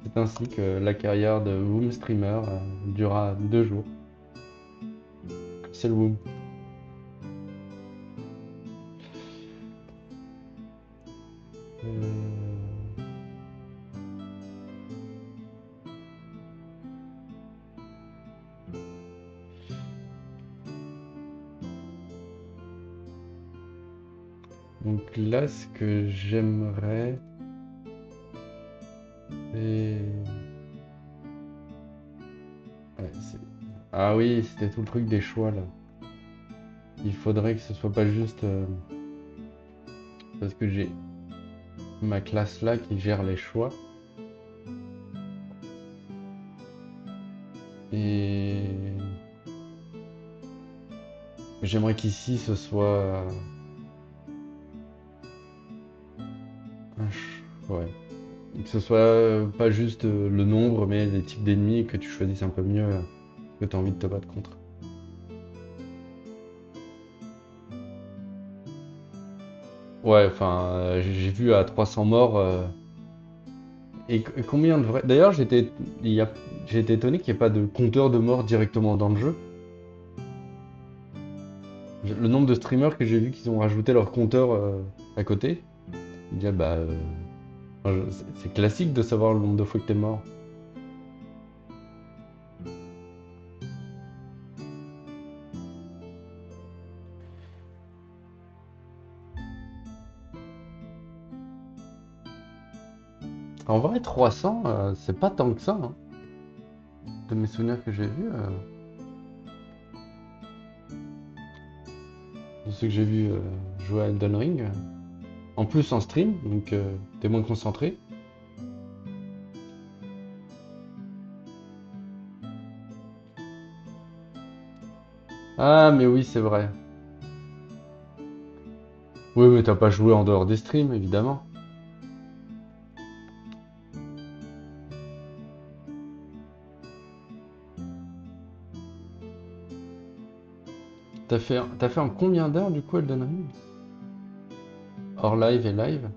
C'est ainsi que la carrière de Woom Streamer durera 2 jours. C'est le Woom. Euh, Donc là, ce que j'aimerais, c'est... Ouais, ah oui, c'était tout le truc des choix, là. Il faudrait que ce soit pas juste parce que j'ai ma classe là qui gère les choix. Et j'aimerais qu'ici ce soit ouais. Que ce soit pas juste le nombre, mais les types d'ennemis et que tu choisisses un peu mieux ce que tu as envie de te battre contre. Ouais, enfin, j'ai vu à 300 morts. Et combien de vrais. D'ailleurs, j'ai été étonné qu'il n'y ait pas de compteur de morts directement dans le jeu. Le nombre de streamers que j'ai vu qui ont rajouté leur compteur à côté, il dit, ah bah, enfin, c'est classique de savoir le nombre de fois que t'es mort. En vrai, 300, c'est pas tant que ça, hein. de mes souvenirs que j'ai vus, de ceux que j'ai vus jouer à Elden Ring, en plus en stream, donc t'es moins concentré. Ah, mais oui, c'est vrai. Oui, mais t'as pas joué en dehors des streams, évidemment. T'as fait en combien d'heures du coup Elden Ring? Hors live et live?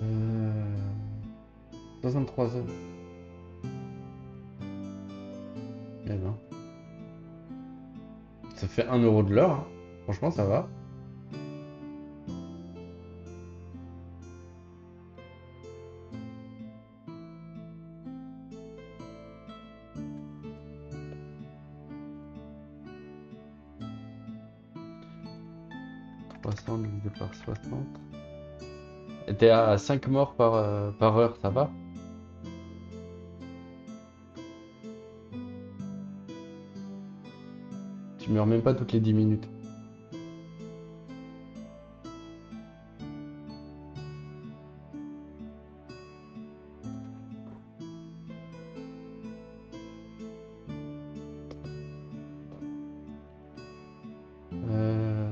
Euh... 63 heures. Eh ben, ça fait 1 € de l'heure, hein. Franchement, ça va. Trois 300 divisé par 60. Et t'es à 5 morts par heure, ça va? Tu meurs même pas toutes les 10 minutes.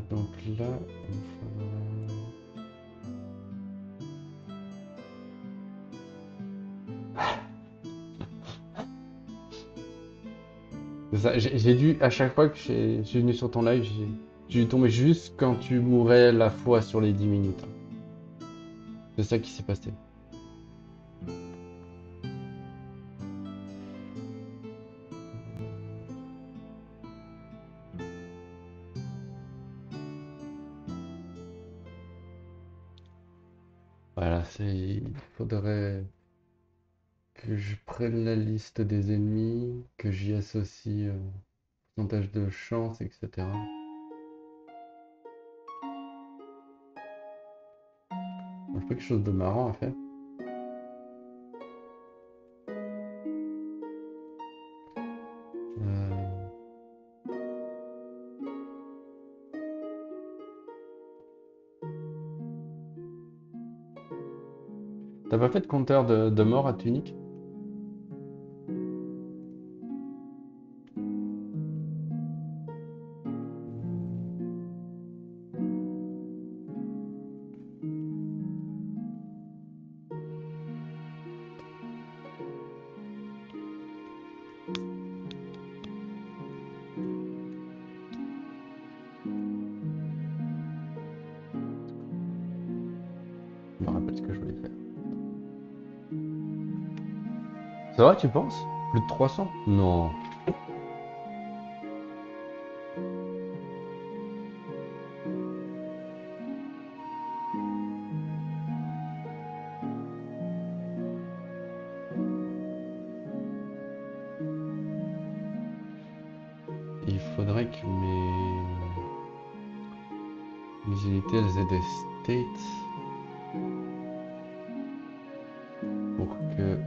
Donc là, il c'est ça, j'ai dû, à chaque fois que je suis venu sur ton live, j'ai dû tomber juste quand tu mourais la fois sur les 10 minutes. C'est ça qui s'est passé. Voilà, il faudrait que je prenne la liste des ennemis, que j'y associe pourcentage de chance, etc. Bon, je fais quelque chose de marrant à faire. Euh, T'as pas fait de compteur de mort à Tunic? Je me rappelle ce que je voulais faire. C'est vrai, tu penses? Plus de 300? Non. Il faudrait que mes unités elles aient des states pour que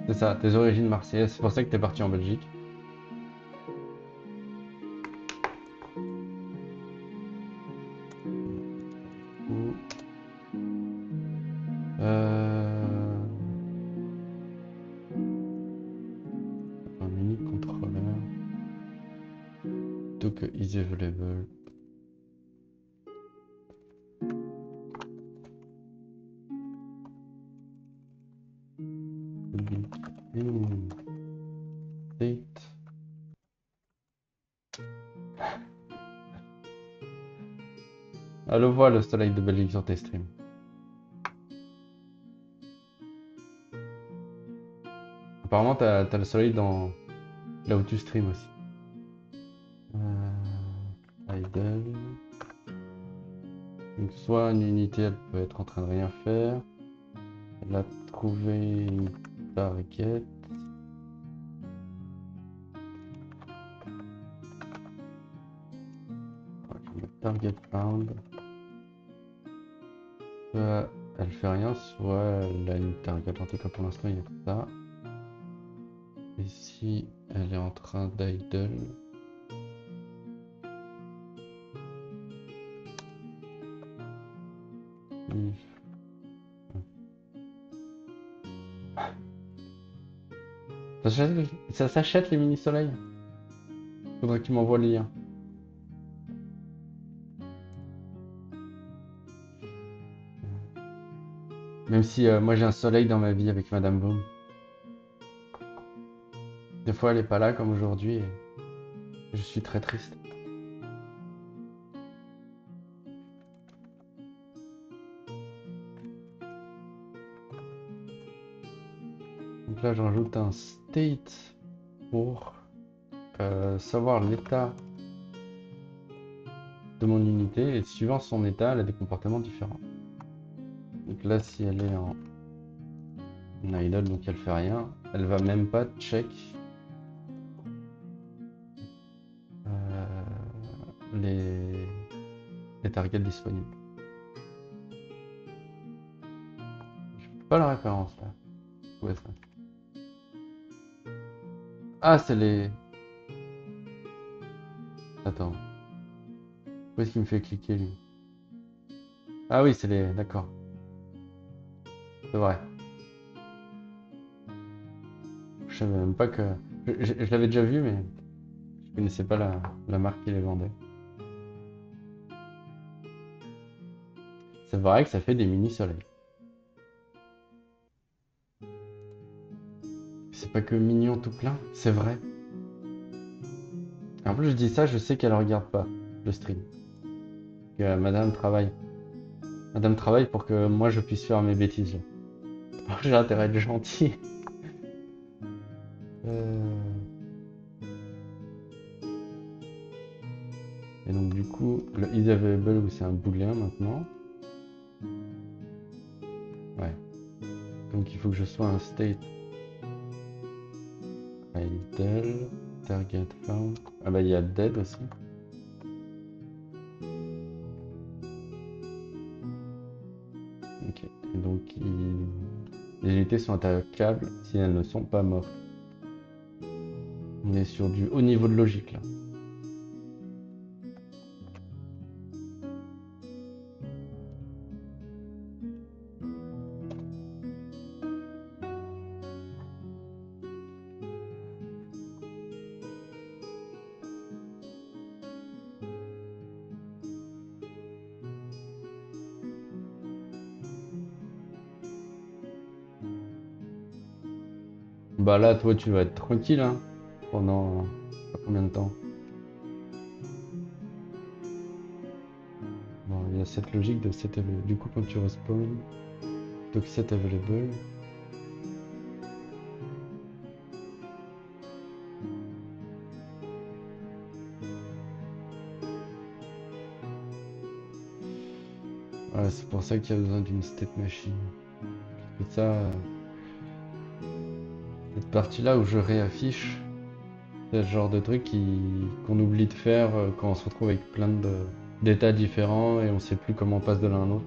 c'est ça, tes origines marseillaises, c'est pour ça que t'es parti en Belgique. Ou euh, un mini contrôleur. Plutôt que easy available. State. Ah, le voit le soleil de Belgique sur tes streams. Apparemment, t'as le soleil dans là où tu streams aussi. Idle. Donc, soit une unité, elle peut être en train de rien faire. Elle a trouvé une target. target found. Soit elle fait rien, soit elle a une target. En tout cas, pour l'instant, il y a ça. Et si elle est en train d'idle. Ça s'achète les mini-soleils. Faudrait que tu m'envoies le lien. Même si moi j'ai un soleil dans ma vie avec Madame Boom. Des fois elle est pas là comme aujourd'hui et je suis très triste. Donc là je rajoute un state pour savoir l'état de mon unité et suivant son état elle a des comportements différents. Donc là si elle est en idle donc elle fait rien, elle va même pas check les targets disponibles. Je fais pas la référence là. Où est-ce que... Ah c'est les... Attends. Où est-ce qu'il me fait cliquer lui? Ah oui c'est les... D'accord. C'est vrai. Je savais même pas que... Je l'avais déjà vu, mais je connaissais pas la marque qui les vendait. C'est vrai que ça fait des mini-soleils. C'est pas que mignon tout plein, c'est vrai. En plus, je dis ça, je sais qu'elle regarde pas le stream. Que Madame travaille. Madame travaille pour que moi je puisse faire mes bêtises là. J'ai intérêt à être gentil. Euh, Et donc du coup, le is available où c'est un booléen maintenant. Ouais. Donc il faut que je sois un state idle, target found. Ah bah il y a dead aussi. Ok. Et donc les unités sont attaquables si elles ne sont pas mortes. On est sur du haut niveau de logique là. Bah là, toi, tu vas être tranquille, hein, pendant pas combien de temps. Bon, il y a cette logique de set available. Du coup, quand tu respawn, donc set available. Ouais, c'est pour ça qu'il y a besoin d'une state machine. C'est ça, cette partie-là où je réaffiche, c'est le genre de truc qu'on oublie de faire quand on se retrouve avec plein d'états différents et on sait plus comment on passe de l'un à l'autre.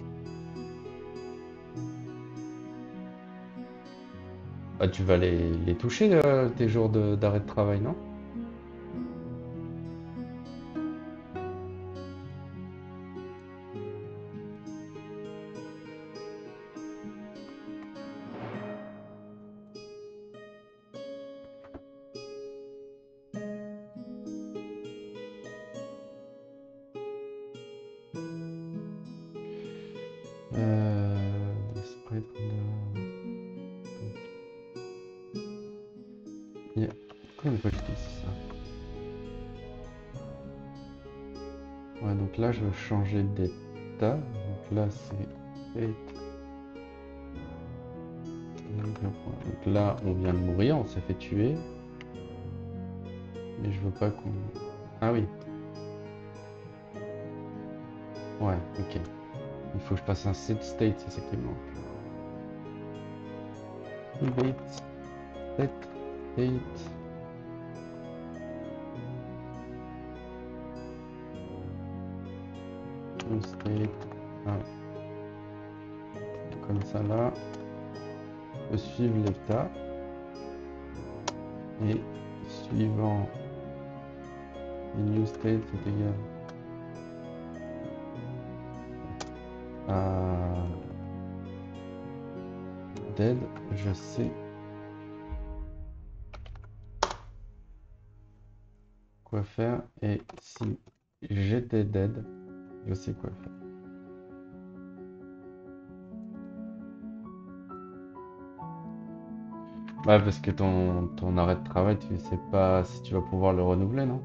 Bah, tu vas les toucher, tes jours d'arrêt de travail, non? Sprite render. Pourquoi il me coche tout ça? Ouais, donc là, je veux changer d'état. Donc là, c'est 8. Donc là, on vient de mourir, on s'est fait tuer. Mais je veux pas qu'on... Ah oui. Ouais, ok. Il faut que je passe un set state, c'est ça qui me manque. Wait, set state. new state. Ah. Comme ça là. Je peux suivre l'état. Et suivant les new state c'est égal à dead, je sais quoi faire, et si j'étais dead, je sais quoi faire. Ouais, parce que ton arrêt de travail, tu sais pas si tu vas pouvoir le renouveler, non?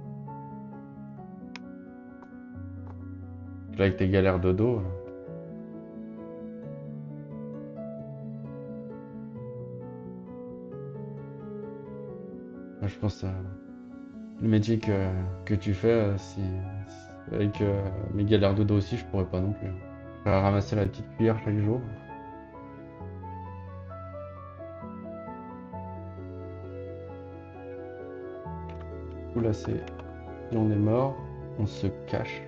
Là, avec tes galères de dos. Je pense le métier que tu fais, avec mes galères de dos aussi, je pourrais pas non plus. Je vais ramasser la petite cuillère chaque jour. Du coup, là, c'est si on est mort, on se cache.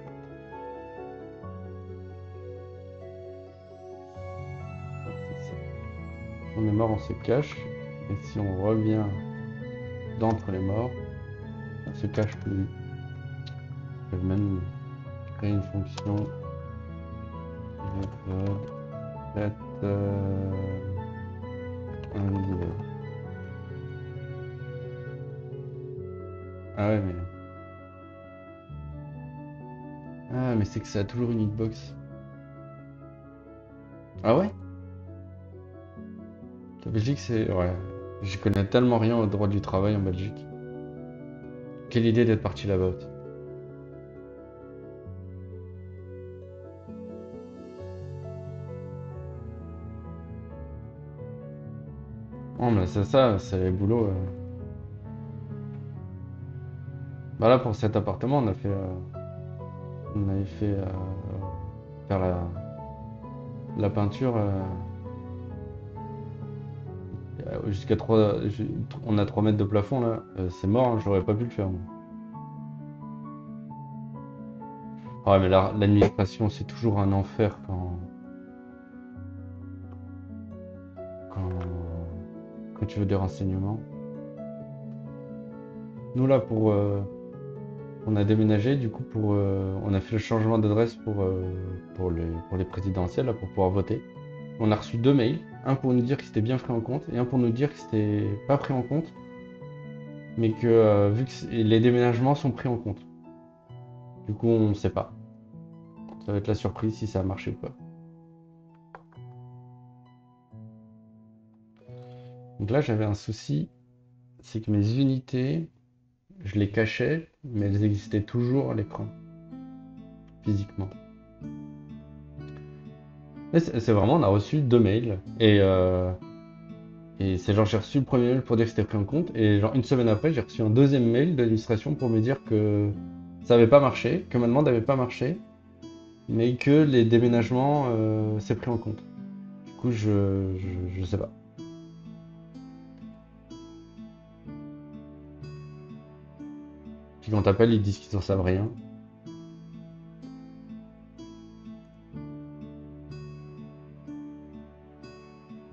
C'est ça. On est mort, on se cache. Et si on revient d'entre les morts, on se cache plus. Je peux même créer une fonction qui va être invisible. Ah ouais, mais... Ah, mais c'est que ça a toujours une hitbox. Ah ouais? La Belgique, c'est... Ouais. Je connais tellement rien au droit du travail en Belgique. Quelle idée d'être parti là-bas aussi. Oh, mais c'est ça, c'est les boulots. Bah là, pour cet appartement, on avait fait faire la peinture jusqu'à 3... On a 3 mètres de plafond là. C'est mort, hein, j'aurais pas pu le faire, moi. Ouais, mais l'administration, c'est toujours un enfer quand, quand tu veux des renseignements. Nous là, on a déménagé, du coup, on a fait le changement d'adresse pour les présidentielles, là, pour pouvoir voter. On a reçu 2 mails, un pour nous dire que c'était bien pris en compte, et un pour nous dire que c'était pas pris en compte, mais que vu que les déménagements sont pris en compte. Du coup, on sait pas. Ça va être la surprise si ça a marché ou pas. Donc là, j'avais un souci, c'est que mes unités, je les cachais, mais elles existaient toujours à l'écran, physiquement. Mais c'est vraiment, on a reçu 2 mails, et c'est genre, j'ai reçu le premier mail pour dire que c'était pris en compte, et genre une semaine après, j'ai reçu un deuxième mail de l'administration pour me dire que ça avait pas marché, que ma demande avait pas marché, mais que les déménagements, c'est pris en compte. Du coup, je sais pas. Puis quand t'appelles, ils disent qu'ils en savent rien.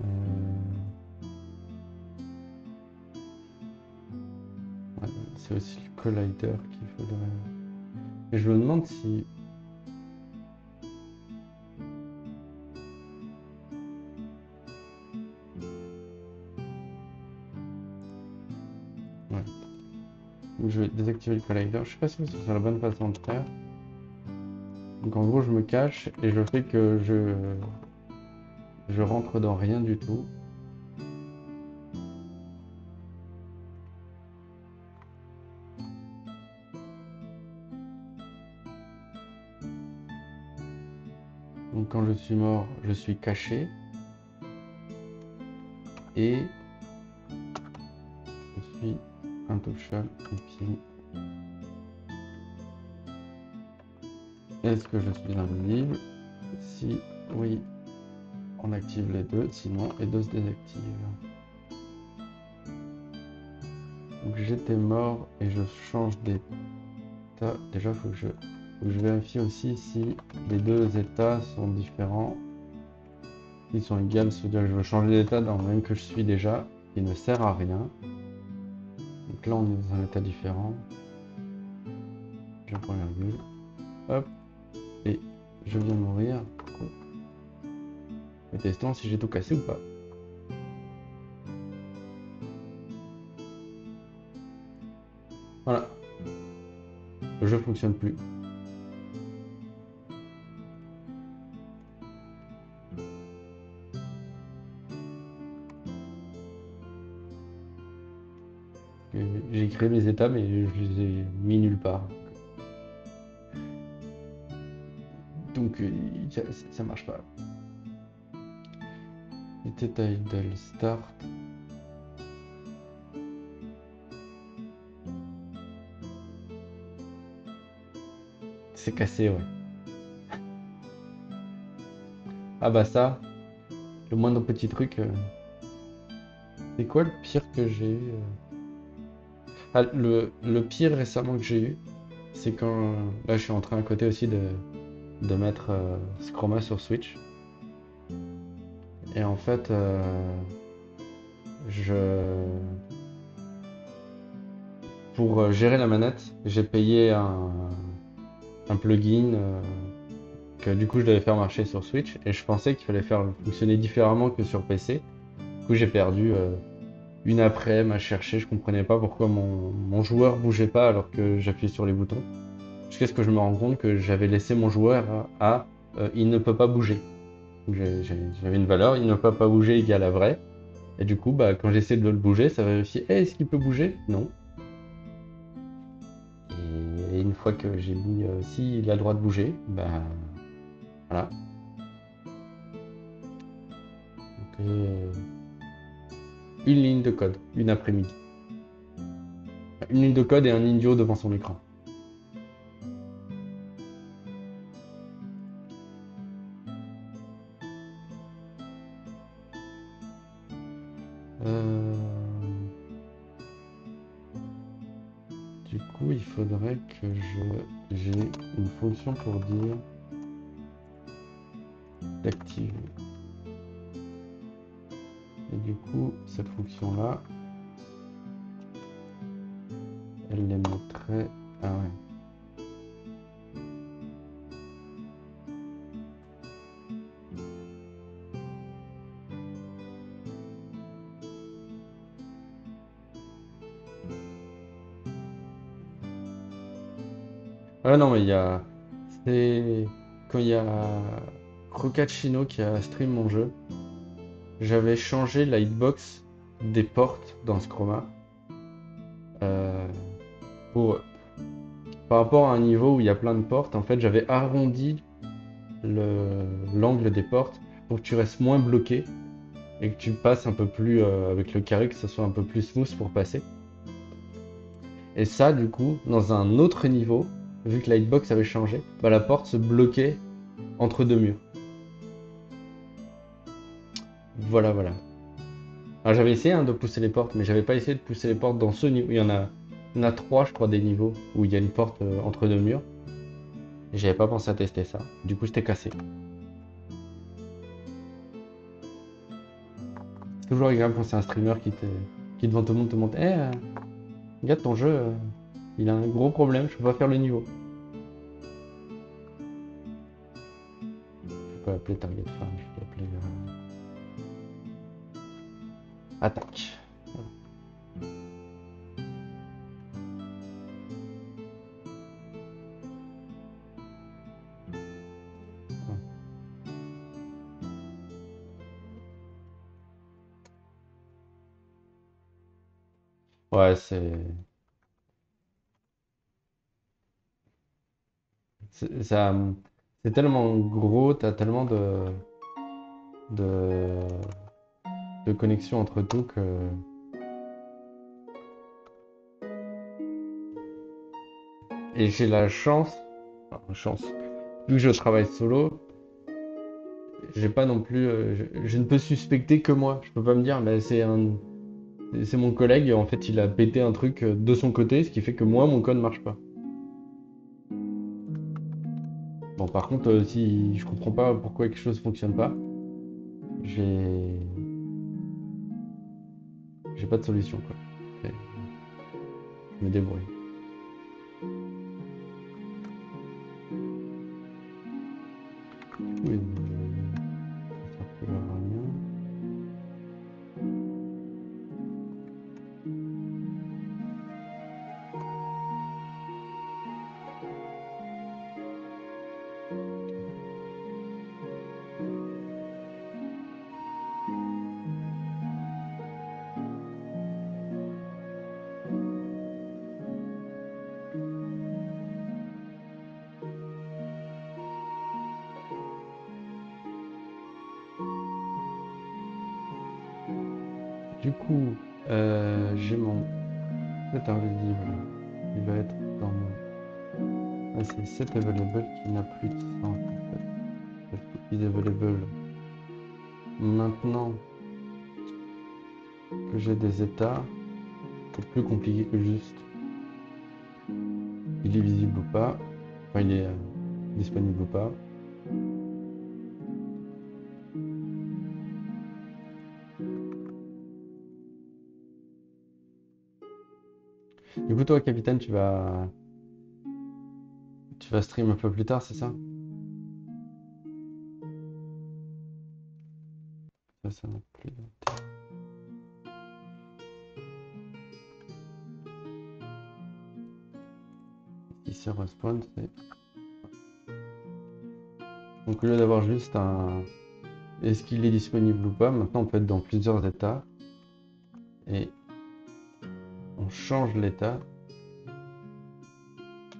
Euh, ouais, c'est aussi le collider qu'il faudrait. Et je me demande si. Ouais. Donc je vais désactiver le collider. Je sais pas si c'est la bonne façon de faire. Donc en gros, je me cache et je fais que je rentre dans rien du tout. Donc quand je suis mort, je suis caché et je suis intouchable et puis est-ce que je suis invisible? Si oui, on active les deux, sinon les deux se désactivent. Donc j'étais mort et je change d'état. Déjà faut que Faut que je vérifie aussi si les deux états sont différents. S'ils sont égaux, ça veut dire que je veux changer d'état dans le même que je suis déjà, qui ne sert à rien. Donc là, on est dans un état différent. Je prends virgule. Hop. Et je viens de mourir. Et testons si j'ai tout cassé ou pas. Voilà. Le jeu fonctionne plus. J'ai créé mes états, mais je les ai mis nulle part. Donc, ça marche pas. État idle start. C'est cassé, ouais. Ah bah ça, le moindre petit truc. C'est quoi le pire que j'ai eu Ah, le pire récemment que j'ai eu, c'est quand... Là, je suis en train à côté aussi de mettre Scroma sur Switch. Et en fait, je... Pour gérer la manette, j'ai payé un plugin que du coup je devais faire marcher sur Switch. Et je pensais qu'il fallait faire fonctionner différemment que sur PC. Du coup, j'ai perdu une après-midi à chercher. Je comprenais pas pourquoi mon joueur bougeait pas alors que j'appuyais sur les boutons. Jusqu'à ce que je me rende compte que j'avais laissé mon joueur à il ne peut pas bouger. J'avais une valeur, il ne peut pas bouger égale à vrai. Et du coup, bah, quand j'essaie de le bouger, ça vérifie, est-ce qu'il peut bouger? Non. Et une fois que j'ai mis si il a le droit de bouger, bah voilà. Donc, une ligne de code, une après-midi. Une ligne de code et un idiot devant son écran. Euh, Du coup, il faudrait que j'ai une fonction pour dire d'activer. Et du coup, cette fonction-là, elle les mettrait... Ah ouais. Ah non, mais il y a... C'est... Quand il y a Crocachino qui a stream mon jeu, j'avais changé la hitbox des portes dans Scroma euh, pour... Par rapport à un niveau où il y a plein de portes, en fait, j'avais arrondi l'angle des portes pour que tu restes moins bloqué et que tu passes un peu plus avec le carré, que ce soit un peu plus smooth pour passer. Et ça, du coup, dans un autre niveau, vu que la hitbox avait changé, bah, la porte se bloquait entre deux murs. Voilà, voilà. Alors j'avais essayé de pousser les portes, mais j'avais pas essayé de pousser les portes dans ce niveau. Il y en a trois, je crois, des niveaux où il y a une porte entre deux murs. Et j'avais pas pensé à tester ça. Du coup, j'étais cassé. C'est toujours agréable quand c'est un streamer qui devant tout le monde te montre, regarde ton jeu, il a un gros problème, je peux pas faire le niveau. Je peux appeler Target Farm, je peux appeler attaque. Ouais, ça, c'est tellement gros, t'as tellement de, de connexion entre tout que. Et j'ai la chance, enfin, chance, vu que je travaille solo, j'ai pas non plus, je ne peux suspecter que moi. Je peux pas me dire, mais c'est mon collègue, en fait, il a pété un truc de son côté, ce qui fait que moi, mon code marche pas. Bon, par contre, si je comprends pas pourquoi quelque chose fonctionne pas, j'ai j'ai pas de solution, quoi. Et je me débrouille. Oui, ça sert plus à rien. Du coup, j'ai mon set invisible. Il va être dans mon... Ah, c'est set available qui n'a plus de sens en fait. Parce que is available. Maintenant que j'ai des états, c'est plus compliqué que juste il est visible ou pas. Enfin, il est disponible ou pas. Du coup, toi, capitaine, tu vas stream un peu plus tard, c'est ça? Ça n'a plus d'intérêt. Ici, respawn, c'est... Donc, au lieu d'avoir juste un... Est-ce qu'il est disponible ou pas? Maintenant, on peut être dans plusieurs états. Et on change l'état.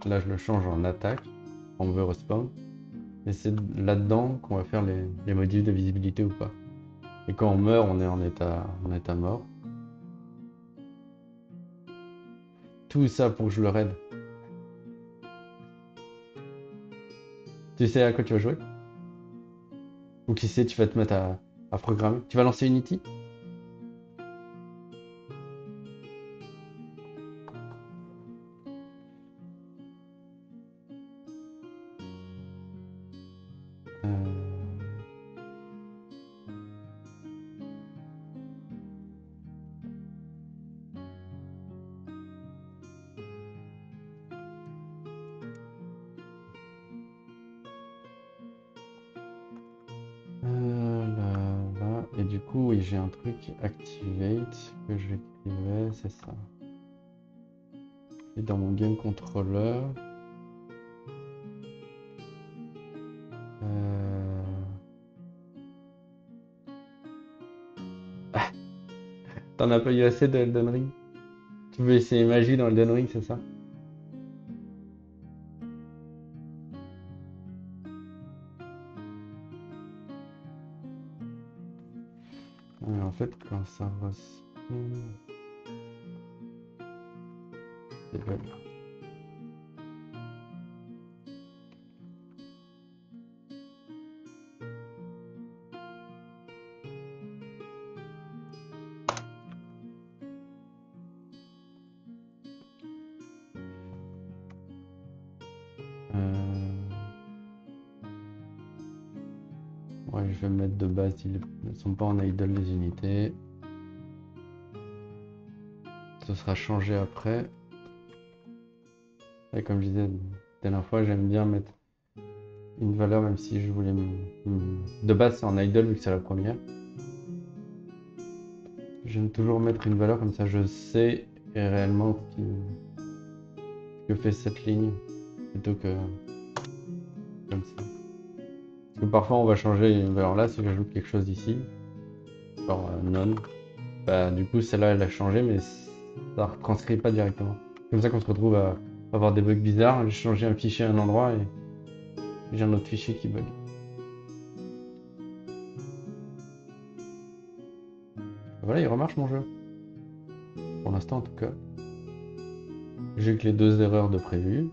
Là, je le change en attaque. On veut respawn. Et c'est là-dedans qu'on va faire les modifs de visibilité ou pas. Et quand on meurt, on est en état mort. Tout ça pour que je le raid. Tu sais à quoi tu vas jouer? Ou qui sait, tu vas te mettre à programmer. Tu vas lancer Unity? Euh, là. Et du coup, oui, j'ai un truc Activate que j'écrivais, c'est ça. Et dans mon game controller, euh, t'en as pas eu assez de Elden Ring? Tu veux essayer magie dans Elden Ring, c'est ça? Ouais, en fait, quand ça respawn, c'est pas bien. Ouais, je vais me mettre de base, ils ne sont pas en idle les unités. Ce sera changé après. Et comme je disais la dernière fois, j'aime bien mettre une valeur, même si je voulais... De base, c'est en idle vu que c'est la première. J'aime toujours mettre une valeur, comme ça je sais réellement ce que fait cette ligne, plutôt que comme ça. Parce que parfois on va changer une valeur là, si j'ajoute quelque chose ici, genre non, bah du coup celle-là elle a changé, mais ça retranscrit pas directement. Comme ça qu'on se retrouve à avoir des bugs bizarres, j'ai changé un fichier à un endroit et j'ai un autre fichier qui bug. Voilà, il remarche mon jeu. Pour l'instant en tout cas. J'ai que les deux erreurs de prévu.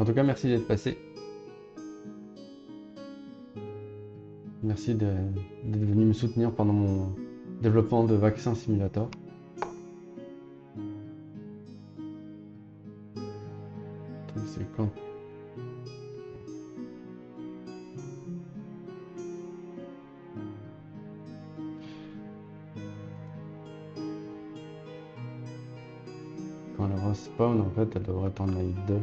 En tout cas, merci d'être passé. Merci d'être venu me soutenir pendant mon développement de Vaccin Simulator. C'est quand elle respawn, en fait, elle devrait être en idle.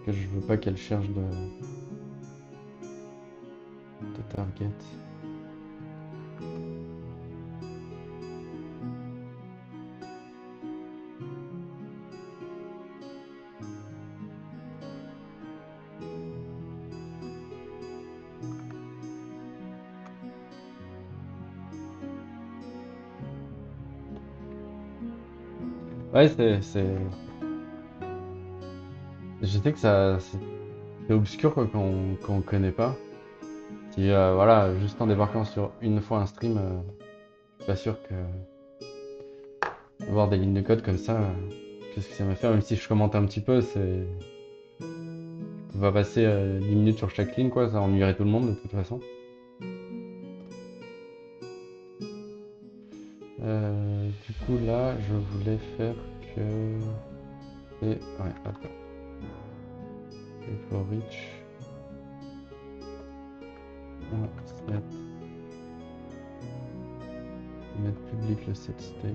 Que je veux pas qu'elle cherche de target. Ouais, je sais que c'est obscur quoi, qu'on connaît pas. Si, voilà, juste en débarquant sur une fois un stream, je suis pas sûr que voir des lignes de code comme ça, qu'est-ce que ça va faire, même si je commente un petit peu, on va passer 10 minutes sur chaque ligne, quoi, ça ennuierait tout le monde de toute façon. Du coup, là, je voulais faire que... Et... Ouais, attends. Et for reach... Set... Mettre public le set state.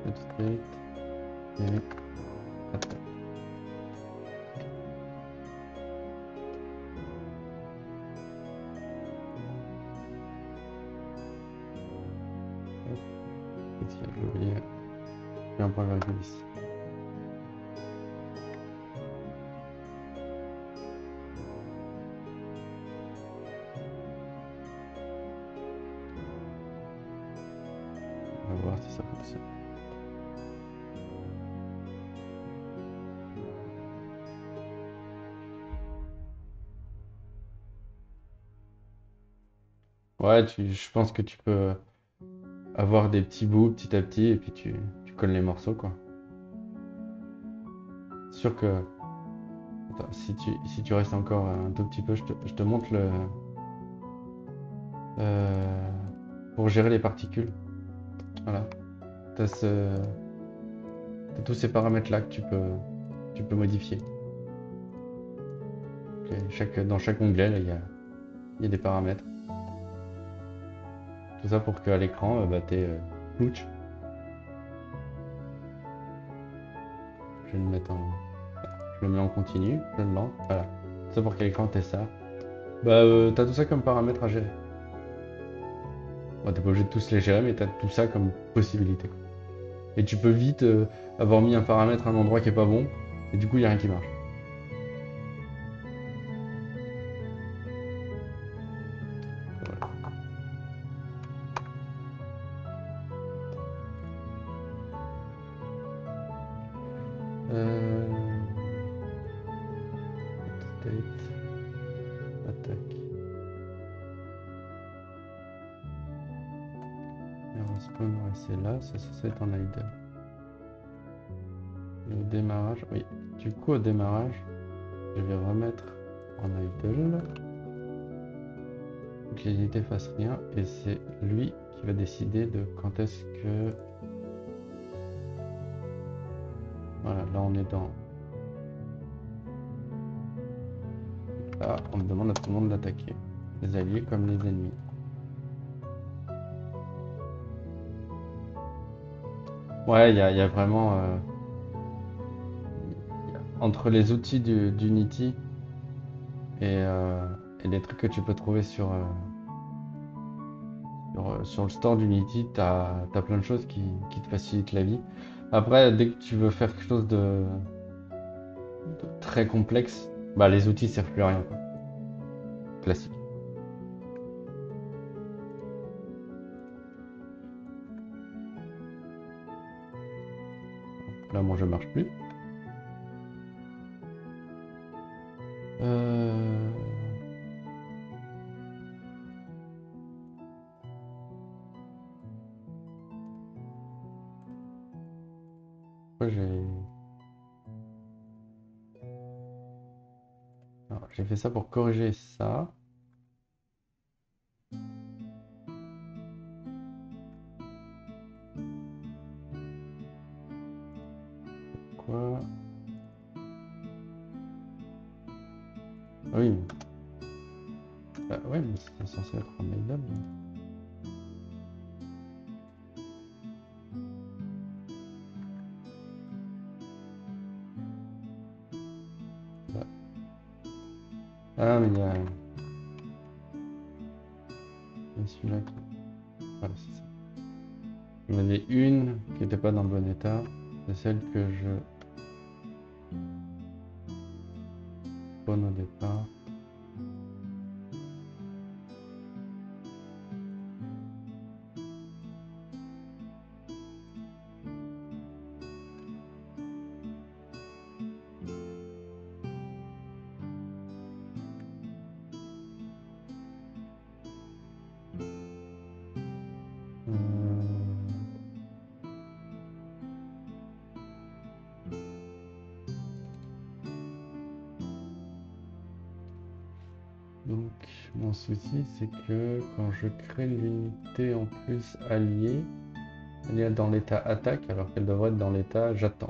Set state... Et... Attends. Qu'est-ce qu'il y a? J'ai oublié. J'ai un point virgule ici. On va voir si ça fonctionne. Ouais, je pense que tu peux avoir des petits bouts petit à petit et puis tu colles les morceaux, quoi. C'est sûr que... Attends, si tu restes encore un tout petit peu, je te montre le... euh, pour gérer les particules. Voilà. T'as tous ces paramètres-là que tu peux modifier. Dans chaque onglet, là, il y a des paramètres. Tout ça pour qu'à l'écran, bah, t'aies Plouch. Je vais le mettre en... Je le mets en continu, je le lance. Voilà. Tout ça pour qu'à l'écran, t'aies ça. Bah, t'as tout ça comme paramètres à gérer. Bon, t'es pas obligé de tous les gérer, mais t'as tout ça comme possibilité. Et tu peux vite avoir mis un paramètre à un endroit qui est pas bon, et du coup, il n'y a rien qui marche. Voilà. State, attaque. Et respawn, ouais, c'est là, ça c'est en idle. Et au démarrage, oui. Du coup, au démarrage, je vais remettre en idle. Que les unités fassent rien, et c'est lui qui va décider de quand est-ce que... Voilà, là on est dans... Là, on me demande à tout le monde d'attaquer. Les alliés comme les ennemis. Ouais, il y a vraiment... entre les outils d'Unity et les trucs que tu peux trouver sur le store d'Unity, t'as plein de choses qui te facilitent la vie. Après, dès que tu veux faire quelque chose de très complexe, bah les outils servent plus à rien, quoi. Classique. Là, mon jeu marche plus. pourquoi j'ai... Alors, j'ai fait ça pour corriger ça. Quoi? Ah oui, bah ouais, mais c'est censé être en maiden. Bah. Ah, mais il y a celui-là qui... Voilà, c'est ça. Il y en avait une qui n'était pas dans le bon état. C'est celle que je spawn au départ. Euh, Donc, mon souci, c'est que quand je crée l'unité en plus alliée, elle est dans l'état attaque alors qu'elle devrait être dans l'état j'attends.